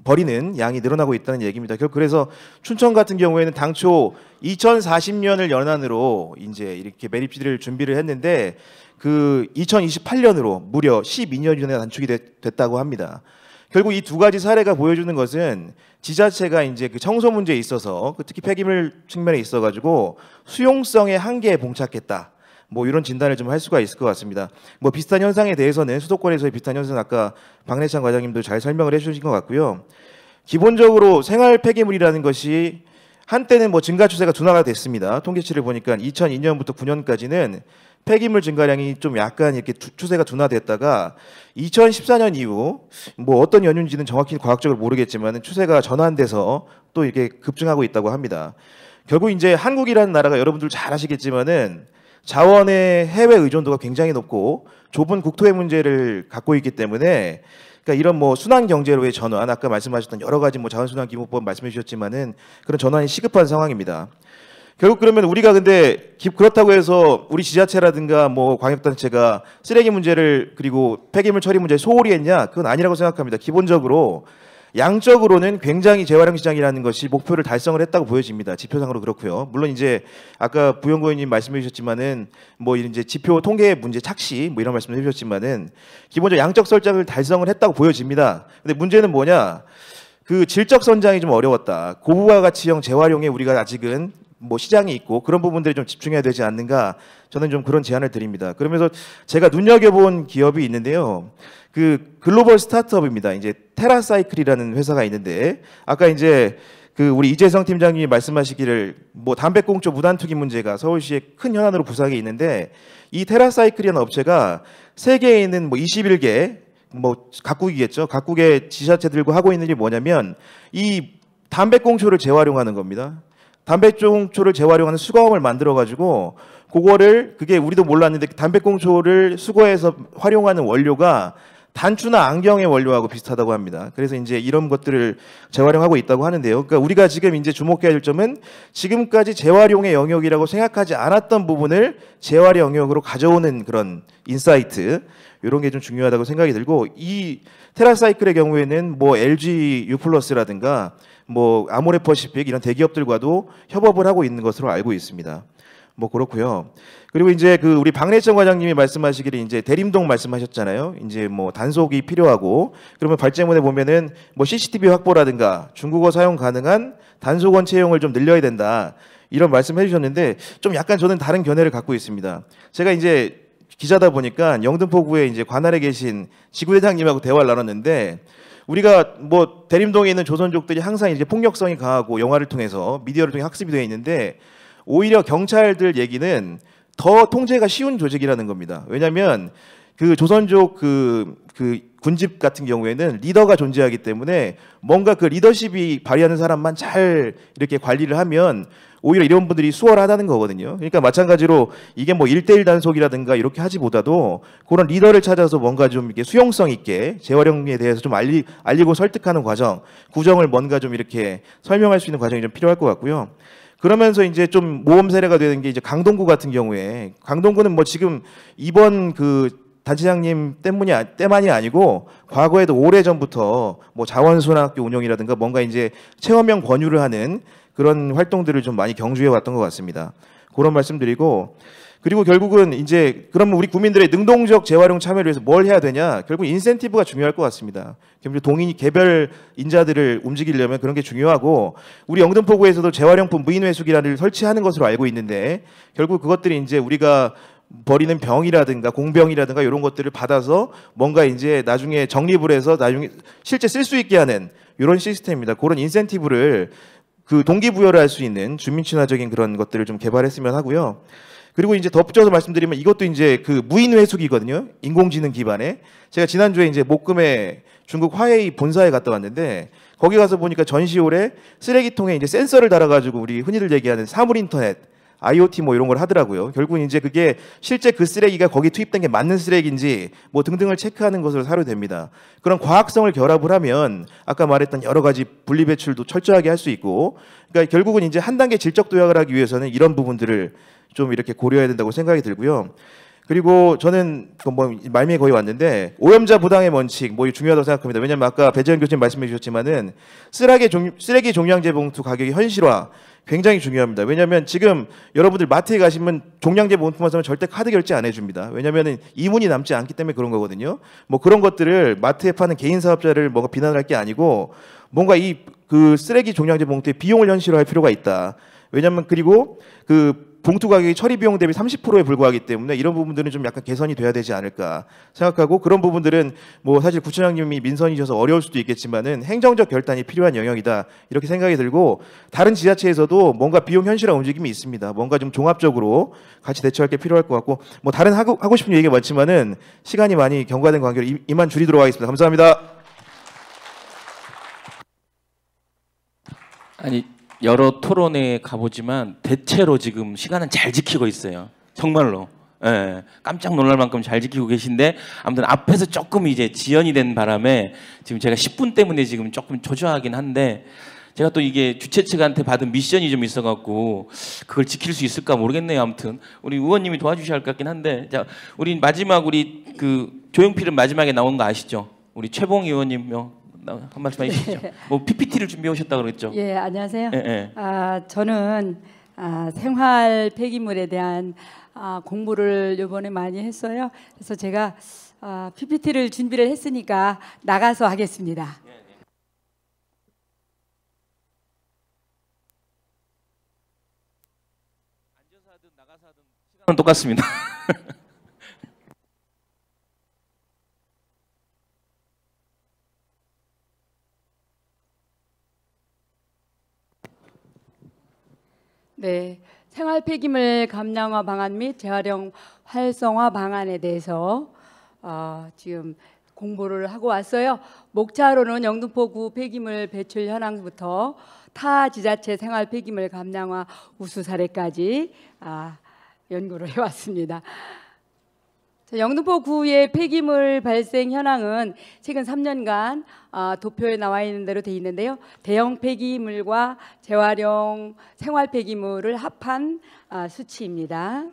버리는 양이 늘어나고 있다는 얘기입니다. 그래서 춘천 같은 경우에는 당초 2040년을 연한으로 이제 이렇게 매립지를 준비를 했는데 2028년으로 무려 12년이나 단축이 됐다고 합니다. 결국 이 두 가지 사례가 보여주는 것은 지자체가 이제 청소 문제에 있어서 특히 폐기물 측면에 있어가지고 수용성의 한계에 봉착했다. 뭐 이런 진단을 좀 할 수가 있을 것 같습니다. 뭐 비슷한 현상에 대해서는 수도권에서의 비슷한 현상 아까 박래찬 과장님도 잘 설명을 해주신 것 같고요. 기본적으로 생활 폐기물이라는 것이 한때는 뭐 증가 추세가 둔화가 됐습니다. 통계치를 보니까 2002년부터 9년까지는 폐기물 증가량이 좀 약간 이렇게 추세가 둔화됐다가 2014년 이후 뭐 어떤 연유인지는 정확히 과학적으로 모르겠지만 추세가 전환돼서 또 이렇게 급증하고 있다고 합니다. 결국 이제 한국이라는 나라가 여러분들 잘 아시겠지만은 자원의 해외 의존도가 굉장히 높고 좁은 국토의 문제를 갖고 있기 때문에 그러니까 이런 뭐 순환 경제로의 전환, 아까 말씀하셨던 여러 가지 뭐 자원순환 기본법 말씀해 주셨지만은 그런 전환이 시급한 상황입니다. 결국 그러면 우리가 근데 그렇다고 해서 우리 지자체라든가 뭐 광역단체가 쓰레기 문제를 그리고 폐기물 처리 문제에 소홀히 했냐? 그건 아니라고 생각합니다. 기본적으로 양적으로는 굉장히 재활용 시장이라는 것이 목표를 달성을 했다고 보여집니다. 지표상으로 그렇고요. 물론 이제 아까 부영구 의원님 말씀해 주셨지만은 뭐 이제 지표 통계 문제 착시 뭐 이런 말씀을 해주셨지만은 기본적으로 양적 설정을 달성을 했다고 보여집니다. 근데 문제는 뭐냐? 질적 선장이 좀 어려웠다. 고부가 가치형 재활용에 우리가 아직은 뭐 시장이 있고 그런 부분들이 좀 집중해야 되지 않는가, 저는 좀 그런 제안을 드립니다. 그러면서 제가 눈여겨본 기업이 있는데요. 글로벌 스타트업입니다. 이제 테라사이클이라는 회사가 있는데 아까 이제 우리 이재성 팀장님이 말씀하시기를 뭐 담배꽁초 무단 투기 문제가 서울시의 큰 현안으로 부상해 있는데 이 테라사이클이라는 업체가 세계에 있는 뭐 21개 뭐 각국이겠죠. 각국의 지자체들과 하고 있는 일이 뭐냐면 이 담배꽁초를 재활용하는 겁니다. 담배꽁초를 재활용하는 수거함을 만들어가지고 그게 우리도 몰랐는데 담배꽁초를 수거해서 활용하는 원료가 단추나 안경의 원료하고 비슷하다고 합니다. 그래서 이제 이런 것들을 재활용하고 있다고 하는데요. 그러니까 우리가 지금 이제 주목해야 될 점은 지금까지 재활용의 영역이라고 생각하지 않았던 부분을 재활의 영역으로 가져오는 그런 인사이트, 이런 게 좀 중요하다고 생각이 들고, 이 테라사이클의 경우에는 뭐 LG U+라든가 뭐 아모레퍼시픽 이런 대기업들과도 협업을 하고 있는 것으로 알고 있습니다. 뭐 그렇고요. 그리고 이제 우리 박래찬 과장님이 말씀하시기를 이제 대림동 말씀하셨잖아요. 이제 뭐 단속이 필요하고, 그러면 발제문에 보면은 뭐 CCTV 확보라든가 중국어 사용 가능한 단속원 채용을 좀 늘려야 된다, 이런 말씀해 주셨는데 좀 약간 저는 다른 견해를 갖고 있습니다. 제가 이제 기자다 보니까 영등포구에 이제 관할에 계신 지구대장님하고 대화를 나눴는데, 우리가 뭐 대림동에 있는 조선족들이 항상 이제 폭력성이 강하고 영화를 통해서 미디어를 통해 학습이 되어 있는데, 오히려 경찰들 얘기는 더 통제가 쉬운 조직이라는 겁니다. 왜냐하면 조선족 군집 같은 경우에는 리더가 존재하기 때문에 뭔가 리더십이 발휘하는 사람만 잘 이렇게 관리를 하면 오히려 이런 분들이 수월하다는 거거든요. 그러니까 마찬가지로 이게 뭐 1대1 단속이라든가 이렇게 하지보다도 그런 리더를 찾아서 뭔가 좀 이렇게 수용성 있게 재활용에 대해서 좀 알리고 설득하는 과정, 구정을 뭔가 좀 이렇게 설명할 수 있는 과정이 좀 필요할 것 같고요. 그러면서 이제 좀 모범 사례가 되는 게 이제 강동구 같은 경우에, 강동구는 뭐 지금 이번 단체장님 때만이 아니고 과거에도 오래전부터 뭐 자원순환학교 운영이라든가 뭔가 이제 체험형 권유를 하는 그런 활동들을 좀 많이 경주해 왔던 것 같습니다. 그런 말씀드리고, 그리고 결국은 이제 그러면 우리 국민들의 능동적 재활용 참여를 위해서 뭘 해야 되냐? 결국 인센티브가 중요할 것 같습니다. 개별 인자들을 움직이려면 그런 게 중요하고, 우리 영등포구에서도 재활용품 무인회수기란을 설치하는 것으로 알고 있는데, 결국 그것들이 이제 우리가 버리는 병이라든가 공병이라든가 이런 것들을 받아서 뭔가 이제 나중에 정립을 해서 나중에 실제 쓸 수 있게 하는 이런 시스템입니다. 그런 인센티브를 그 동기부여를 할 수 있는 주민 친화적인 그런 것들을 좀 개발했으면 하고요. 그리고 이제 덧붙여서 말씀드리면 이것도 이제 그 무인 회수기거든요. 인공지능 기반의. 제가 지난주에 이제 목금에 중국 화웨이 본사에 갔다 왔는데 거기 가서 보니까 전시홀에 쓰레기통에 이제 센서를 달아가지고 우리 흔히들 얘기하는 사물 인터넷, IoT 뭐 이런 걸 하더라고요. 결국은 이제 그게 실제 그 쓰레기가 거기 투입된 게 맞는 쓰레기인지 뭐 등등을 체크하는 것으로 사료됩니다. 그런 과학성을 결합을 하면 아까 말했던 여러 가지 분리 배출도 철저하게 할 수 있고, 그러니까 결국은 이제 한 단계 질적 도약을 하기 위해서는 이런 부분들을 좀 이렇게 고려해야 된다고 생각이 들고요. 그리고 저는 뭐 말미에 거의 왔는데 오염자 부당의 원칙 뭐 중요하다고 생각합니다. 왜냐하면 아까 배재현 교수님 말씀해 주셨지만은 쓰레기 종량제 봉투 가격의 현실화 굉장히 중요합니다. 왜냐하면 지금 여러분들 마트에 가시면 종량제 봉투만 사면 절대 카드 결제 안 해줍니다. 왜냐하면 이문이 남지 않기 때문에 그런 거거든요. 뭐 그런 것들을 마트에 파는 개인 사업자를 뭐가 비난을 할 게 아니고 뭔가 이 그 쓰레기 종량제 봉투의 비용을 현실화할 필요가 있다. 왜냐하면 그리고 그 봉투 가격이 처리 비용 대비 30%에 불과하기 때문에 이런 부분들은 좀 약간 개선이 돼야 되지 않을까 생각하고, 그런 부분들은 뭐 사실 구청장님이 민선이셔서 어려울 수도 있겠지만은 행정적 결단이 필요한 영역이다 이렇게 생각이 들고, 다른 지자체에서도 뭔가 비용 현실화 움직임이 있습니다. 뭔가 좀 종합적으로 같이 대처할 게 필요할 것 같고, 뭐 다른 하고 싶은 얘기가 많지만은 시간이 많이 경과된 관계로 이만 줄이도록 하겠습니다. 감사합니다. 아니, 여러 토론회에 가보지만 대체로 지금 시간은 잘 지키고 있어요. 정말로. 예, 깜짝 놀랄 만큼 잘 지키고 계신데, 아무튼 앞에서 조금 이제 지연이 된 바람에 지금 제가 10분 때문에 지금 조금 초조하긴 한데, 제가 또 이게 주최 측한테 받은 미션이 좀 있어갖고 그걸 지킬 수 있을까 모르겠네요. 아무튼 우리 의원님이 도와주셔야 할 것 같긴 한데, 자, 우리 마지막 우리 그 조용필은 마지막에 나온 거 아시죠? 우리 최봉 의원님 한 말씀 해주시죠. 네. 뭐 PPT를 준비해 오셨다 그랬죠? 예, 안녕하세요. 예, 예. 저는 생활 폐기물에 대한 공부를 이번에 많이 했어요. 그래서 제가 PPT를 준비를 했으니까 나가서 하겠습니다. 앉아서 하든 나가서 하든 시간은 똑같습니다. 네, 생활 폐기물 감량화 방안 및 재활용 활성화 방안에 대해서 지금 공부를 하고 왔어요. 목차로는 영등포구 폐기물 배출 현황부터 타 지자체 생활 폐기물 감량화 우수 사례까지 연구를 해왔습니다. 영등포구의 폐기물 발생 현황은 최근 3년간 도표에 나와 있는 대로 돼 있는데요. 대형 폐기물과 재활용 생활 폐기물을 합한 수치입니다.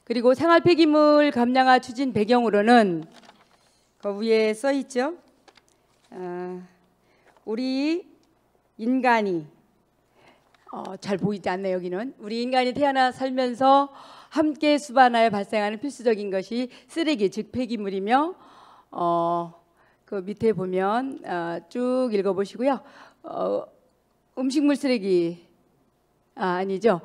그리고 생활 폐기물 감량화 추진 배경으로는 그 위에 써 있죠. 우리 인간이 잘 보이지 않네요. 여기는 우리 인간이 태어나 살면서 함께 수반하여 발생하는 필수적인 것이 쓰레기, 즉 폐기물이며, 그 밑에 보면 쭉 읽어보시고요. 음식물 쓰레기 아니죠?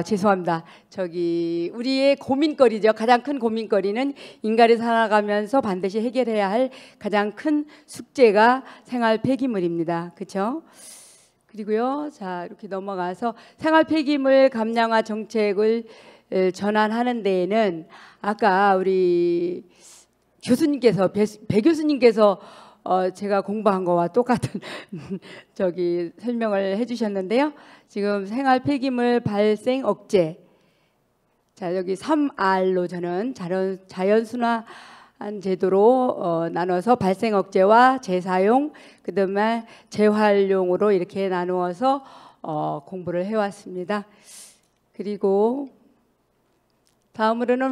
죄송합니다. 저기 우리의 고민거리죠. 가장 큰 고민거리는 인간이 살아가면서 반드시 해결해야 할 가장 큰 숙제가 생활 폐기물입니다. 그렇죠? 그리고요, 자 이렇게 넘어가서 생활 폐기물 감량화 정책을 전환하는 데에는 아까 우리 교수님께서 배 교수님께서 제가 공부한 거와 똑같은 저기 설명을 해주셨는데요. 지금 생활 폐기물 발생 억제, 자 여기 3R로 저는 자연 순환 제도로 나눠서 발생 억제와 재사용, 그다음에 재활용으로 이렇게 나누어서 공부를 해왔습니다. 그리고 다음으로는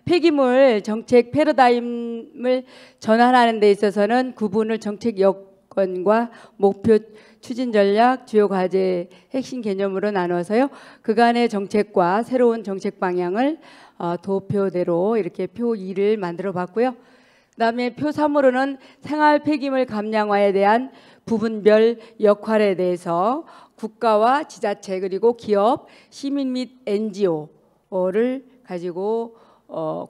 폐기물 정책 패러다임을 전환하는 데 있어서는 구분을 정책 여건과 목표 추진 전략, 주요 과제 핵심 개념으로 나눠서요. 그간의 정책과 새로운 정책 방향을 도표대로 이렇게 표 2를 만들어 봤고요. 그다음에 표 3으로는 생활 폐기물 감량화에 대한 부분별 역할에 대해서 국가와 지자체 그리고 기업, 시민 및 NGO를 가지고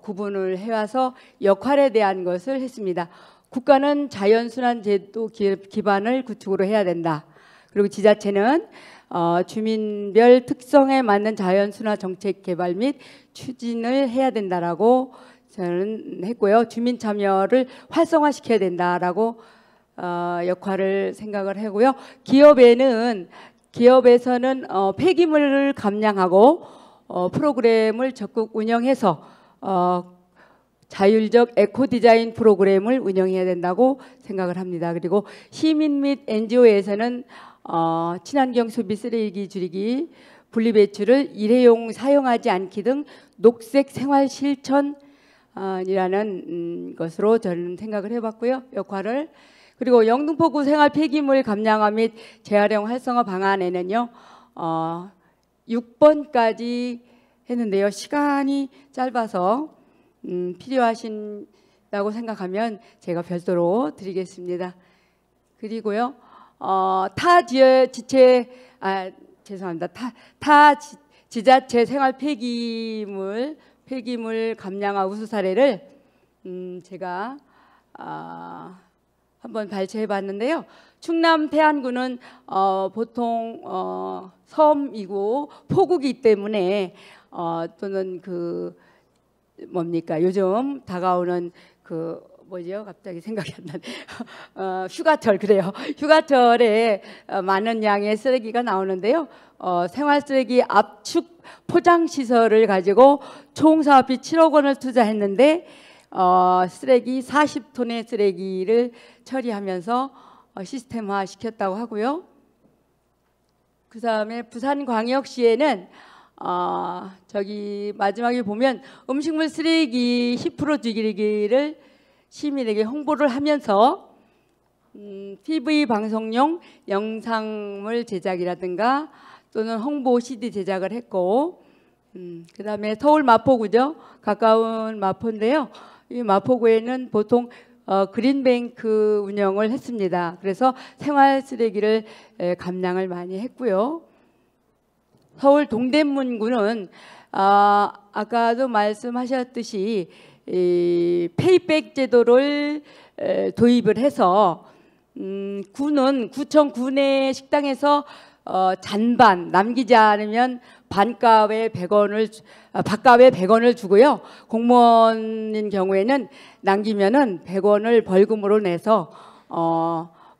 구분을 해와서 역할에 대한 것을 했습니다. 국가는 자연순환 제도 기반을 구축으로 해야 된다. 그리고 지자체는 주민별 특성에 맞는 자연순환 정책 개발 및 추진을 해야 된다라고 저는 했고요. 주민 참여를 활성화시켜야 된다라고 역할을 생각을 하고요. 기업에서는 폐기물을 감량하고 프로그램을 적극 운영해서 자율적 에코 디자인 프로그램을 운영해야 된다고 생각을 합니다. 그리고 시민 및 NGO에서는 친환경 소비, 쓰레기 줄이기, 분리배출을 일회용 사용하지 않기 등 녹색 생활 실천이라는 것으로 저는 생각을 해봤고요. 역할을. 그리고 영등포구 생활 폐기물 감량화 및 재활용 활성화 방안에는요. 6번까지 했는데요. 시간이 짧아서 필요하신다고 생각하면 제가 별도로 드리겠습니다. 그리고요. 지자체 생활 폐기물 감량화 우수 사례를 제가 한번 발췌해 봤는데요. 충남 태안군은 보통 섬이고 포구기 때문에 또는 그 뭡니까 요즘 다가오는 그 뭐죠? 갑자기 생각이 안 나네. 휴가철 그래요. 휴가철에 많은 양의 쓰레기가 나오는데요. 생활 쓰레기 압축 포장 시설을 가지고 총 사업비 7억 원을 투자했는데 쓰레기 40톤의 쓰레기를 처리하면서 시스템화 시켰다고 하고요. 그다음에 부산광역시에는 저기 마지막에 보면 음식물 쓰레기 10% 줄이기를 시민에게 홍보를 하면서 TV 방송용 영상물 제작이라든가 또는 홍보 CD 제작을 했고 그다음에 서울 마포구죠. 가까운 마포인데요. 이 마포구에는 보통 그린뱅크 운영을 했습니다. 그래서 생활 쓰레기를 감량을 많이 했고요. 서울 동대문구는 아까도 말씀하셨듯이 이 페이백 제도를 도입을 해서 구청 구내 식당에서 잔반 남기지 않으면 밥값에 100원을 주고요. 공무원인 경우에는 남기면은 100원을 벌금으로 내서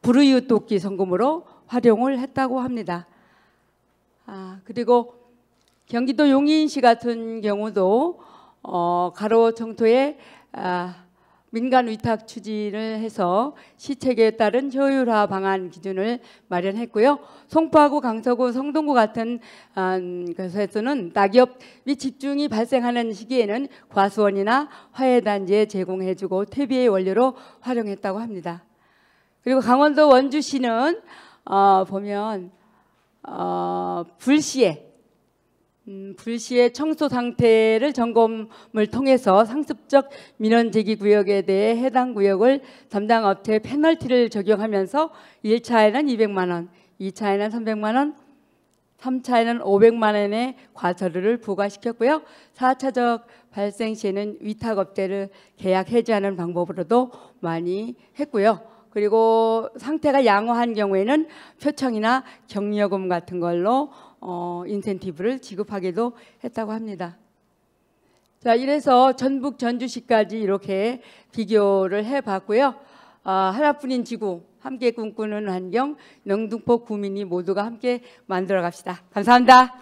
불우이웃 돕기 성금으로 활용을 했다고 합니다. 그리고 경기도 용인시 같은 경우도 가로청토에 민간 위탁 추진을 해서 시책에 따른 효율화 방안 기준을 마련했고요. 송파구, 강서구, 성동구 같은 곳에서는 낙엽 및 집중이 발생하는 시기에는 과수원이나 화훼단지에 제공해주고 퇴비의 원료로 활용했다고 합니다. 그리고 강원도 원주시는 보면 불시의 청소 상태를 점검을 통해서 상습적 민원 제기 구역에 대해 해당 구역을 담당 업체에 페널티를 적용하면서 1차에는 200만 원, 2차에는 300만 원, 3차에는 500만 원의 과태료를 부과시켰고요. 4차적 발생 시에는 위탁업체를 계약 해지하는 방법으로도 많이 했고요. 그리고 상태가 양호한 경우에는 표창이나 격려금 같은 걸로 인센티브를 지급하기도 했다고 합니다. 자, 이래서 전북 전주시까지 이렇게 비교를 해봤고요. 하나뿐인 지구, 함께 꿈꾸는 환경, 영등포 구민이 모두가 함께 만들어 갑시다. 감사합니다.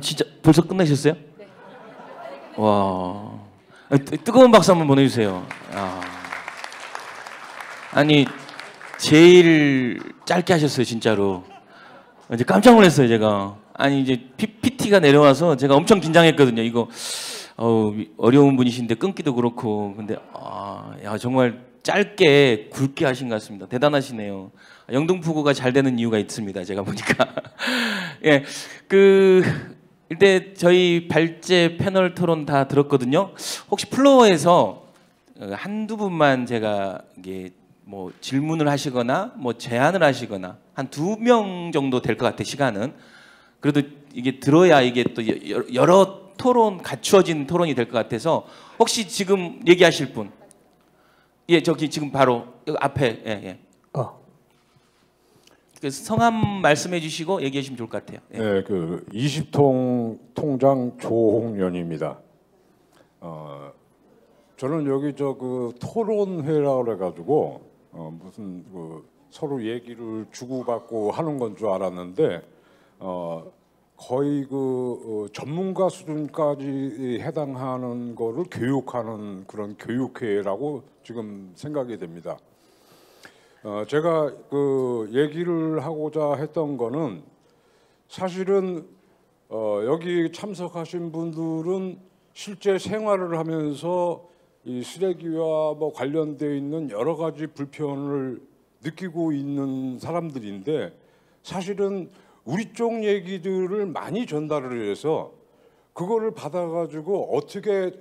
진짜 벌써 끝내셨어요? 네. 와, 뜨거운 박수 한번 보내주세요. 아니. 제일 짧게 하셨어요, 진짜로. 이제 깜짝 놀랐어요, 제가. 아니 이제 PT가 내려와서 제가 엄청 긴장했거든요. 이거 어려운 분이신데 끊기도 그렇고, 근데 야, 정말 짧게 굵게 하신 것 같습니다. 대단하시네요. 영등포구가 잘 되는 이유가 있습니다, 제가 보니까. 예, 일단 저희 발제 패널 토론 다 들었거든요. 혹시 플로어에서 한두 분만 제가 이게 뭐 질문을 하시거나 뭐 제안을 하시거나 한 2명 정도 될 것 같아요. 시간은 그래도 이게 들어야 이게 또 여러 토론 갖추어진 토론이 될 것 같아서 혹시 지금 얘기하실 분? 예, 저기 지금 바로 여기 앞에 예. 그 성함 말씀해 주시고 얘기해 주시면 좋을 것 같아요. 예. 네, 그 20통 통장 조홍련입니다. 저는 여기 그 토론회라 그래가지고 무슨 그 서로 얘기를 주고받고 하는 건 줄 알았는데 거의 전문가 수준까지 해당하는 거를 교육하는 그런 교육회라고 지금 생각이 됩니다. 제가 얘기를 하고자 했던 거는 사실은 여기 참석하신 분들은 실제 생활을 하면서 이 쓰레기와 관련되어 있는 여러 가지 불편을 느끼고 있는 사람들인데 사실은 우리 쪽 얘기들을 많이 전달을 해서 그거를 받아가지고 어떻게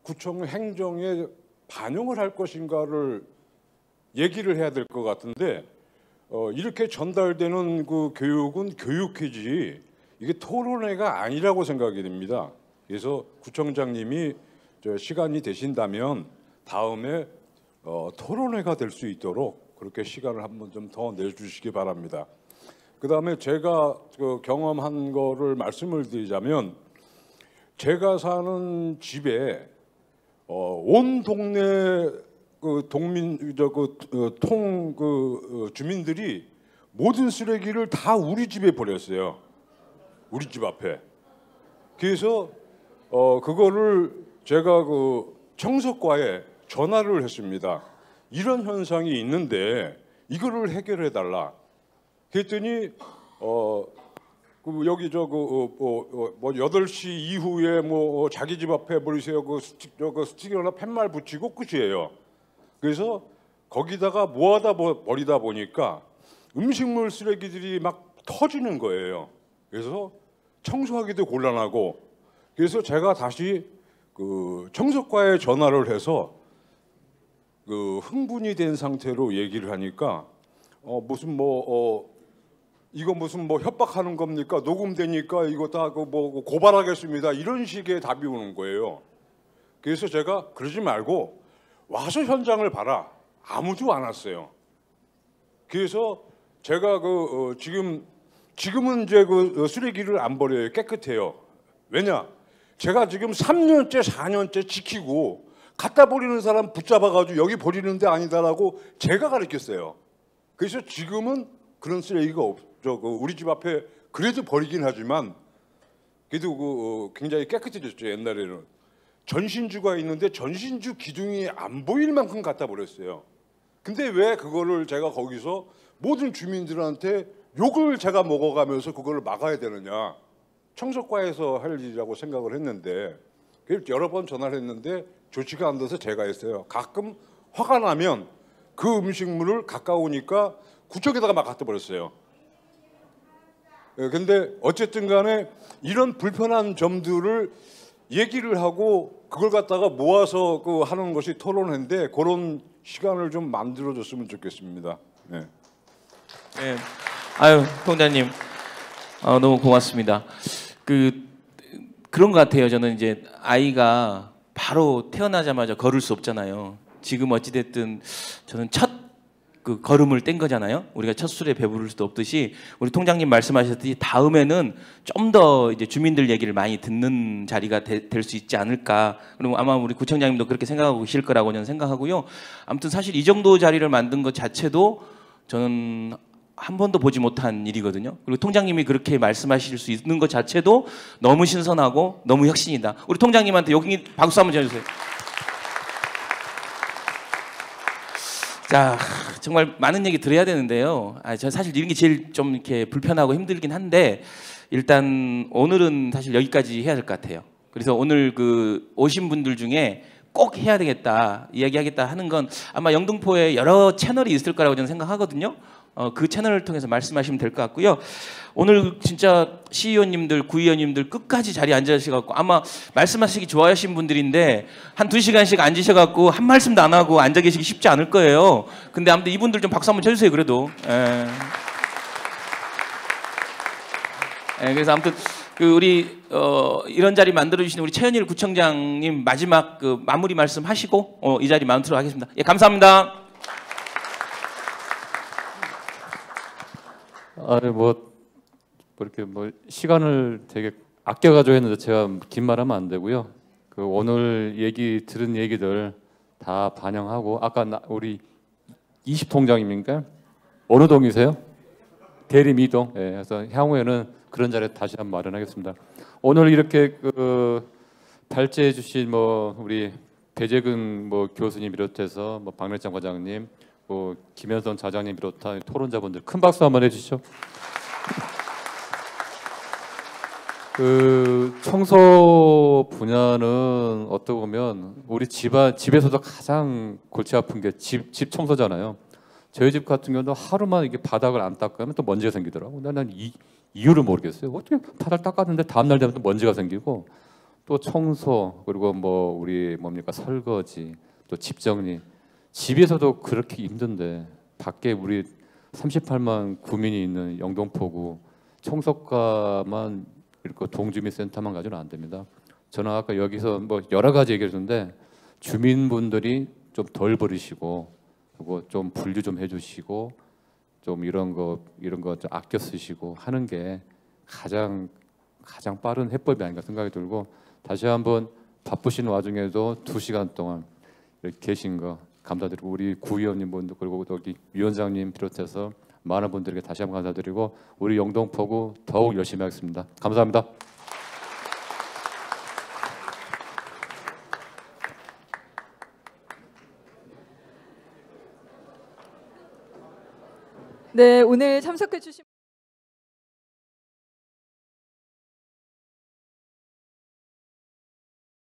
구청 행정에 반영을 할 것인가를 얘기를 해야 될 것 같은데 이렇게 전달되는 그 교육은 교육회지 이게 토론회가 아니라고 생각이 됩니다. 그래서 구청장님이 시간이 되신다면 다음에 토론회가 될 수 있도록 그렇게 시간을 한번 좀 더 내주시기 바랍니다. 그 다음에 제가 경험한 거를 말씀을 드리자면 제가 사는 집에 온 동네 주민들이 모든 쓰레기를 다 우리 집에 버렸어요. 우리 집 앞에. 그래서 그거를 제가 청소과에 전화를 했습니다. 이런 현상이 있는데 이거를 해결해 달라. 그랬더니 여기 8시 이후에 자기 집 앞에 버리세요. 스티커나 팻말 붙이고 끝이에요. 그래서 거기다가 모아다 버리다 보니까 음식물 쓰레기들이 막 터지는 거예요. 그래서 청소하기도 곤란하고 그래서 제가 다시 청소과에 전화를 해서 흥분이 된 상태로 얘기를 하니까 이거 무슨 협박하는 겁니까? 녹음되니까 이거 다 고발하겠습니다. 이런 식의 답이 오는 거예요. 그래서 제가 그러지 말고 와서 현장을 봐라. 아무도 안 왔어요. 그래서 제가 지금은 이제 쓰레기를 안 버려요. 깨끗해요. 왜냐? 제가 지금 3년째 4년째 지키고 갖다 버리는 사람 붙잡아가지고 여기 버리는 데 아니다라고 제가 가르쳤어요. 그래서 지금은 그런 쓰레기가 없죠. 우리 집 앞에 그래도 버리긴 하지만 그래도 굉장히 깨끗해졌죠. 옛날에는 전신주가 있는데 전신주 기둥이 안 보일 만큼 갖다 버렸어요. 근데 왜 그거를 제가 거기서 모든 주민들한테 욕을 제가 먹어가면서 그거를 막아야 되느냐. 청소과에서 할 일이라고 생각을 했는데 여러 번 전화를 했는데 조치가 안 돼서 제가 했어요. 가끔 화가 나면 그 음식물을 가까우니까 구청에다가 막 갖다 버렸어요. 근데 어쨌든 간에 이런 불편한 점들을 얘기를 하고 그걸 갖다가 모아서 하는 것이 토론회인데 그런 시간을 좀 만들어줬으면 좋겠습니다. 네. 네. 아유, 통장님 너무 고맙습니다. 그런 것 같아요. 저는 이제 아이가 바로 태어나자마자 걸을 수 없잖아요. 지금 어찌됐든 저는 첫 걸음을 뗀 거잖아요. 우리가 첫 술에 배부를 수도 없듯이 우리 통장님 말씀하셨듯이 다음에는 좀 더 이제 주민들 얘기를 많이 듣는 자리가 될 수 있지 않을까. 그리고 아마 우리 구청장님도 그렇게 생각하고 계실 거라고 저는 생각하고요. 아무튼 사실 이 정도 자리를 만든 것 자체도 저는 한 번도 보지 못한 일이거든요. 그리고 통장님이 그렇게 말씀하실 수 있는 것 자체도 너무 신선하고 너무 혁신이다. 우리 통장님한테 여기 박수 한번 쳐주세요. 자, 정말 많은 얘기 들어야 되는데요. 저 사실 이런 게 제일 좀 이렇게 불편하고 힘들긴 한데 일단 오늘은 사실 여기까지 해야 될 것 같아요. 그래서 오늘 오신 분들 중에 꼭 해야 되겠다, 이야기하겠다 하는 건 아마 영등포에 여러 채널이 있을 거라고 저는 생각하거든요. 그 채널을 통해서 말씀하시면 될 것 같고요. 오늘 진짜 시의원님들, 구의원님들 끝까지 자리에 앉으셔갖고 아마 말씀하시기 좋아하시는 분들인데 한 2시간씩 앉으셔갖고 한 말씀도 안 하고 앉아 계시기 쉽지 않을 거예요. 근데 아무튼 이분들 좀 박수 한번 쳐주세요. 그래도. 그래서 아무튼 그 우리 이런 자리 만들어 주신 우리 최현일 구청장님 마지막 그 마무리 말씀하시고 이 자리 마무리하도록 하겠습니다. 예, 감사합니다. 뭐 이렇게 뭐 시간을 되게 아껴가지고 했는데 제가 긴 말하면 안 되고요. 그 오늘 들은 얘기들 다 반영하고 아까 우리 20통장입니까? 어느 동이세요? 대림 2동. 예, 그래서 향후에는 그런 자리 다시 한번 마련하겠습니다. 오늘 이렇게 그 발제해 주신 뭐 우리 배재근 뭐 교수님 비롯해서 뭐 박래창 과장님, 뭐 김현선 차장님 비롯한 토론자분들 큰 박수 한번 해주시죠. 그 청소 분야는 어떻게 보면 우리 집에서도 가장 골치 아픈 게 집 청소잖아요. 저희 집 같은 경우도 하루만 이게 바닥을 안 닦으면 또 먼지가 생기더라고. 난 이유를 모르겠어요. 어떻게 바닥 닦았는데 다음 날 되면 또 먼지가 생기고 또 청소 그리고 뭐 우리 뭡니까 설거지 또 집 정리 집에서도 그렇게 힘든데 밖에 우리 38만 구민이 있는 영동포구 청소과만 이렇게 동주민센터만 가지고는 안 됩니다. 저는 아까 여기서 뭐 여러 가지 얘기했는데 주민분들이 좀 덜 버리시고 그리고 좀 분류 좀 해주시고 좀 이런 거 좀 아껴 쓰시고 하는 게 가장 빠른 해법이 아닌가 생각이 들고 다시 한번 바쁘신 와중에도 2시간 동안 이렇게 계신 거 감사드리고 우리 구의원님분들 그리고 여기 위원장님 비롯해서 많은 분들에게 다시 한번 감사드리고 우리 영동포구 더욱 열심히 하겠습니다. 감사합니다. 네, 오늘 참석해 주신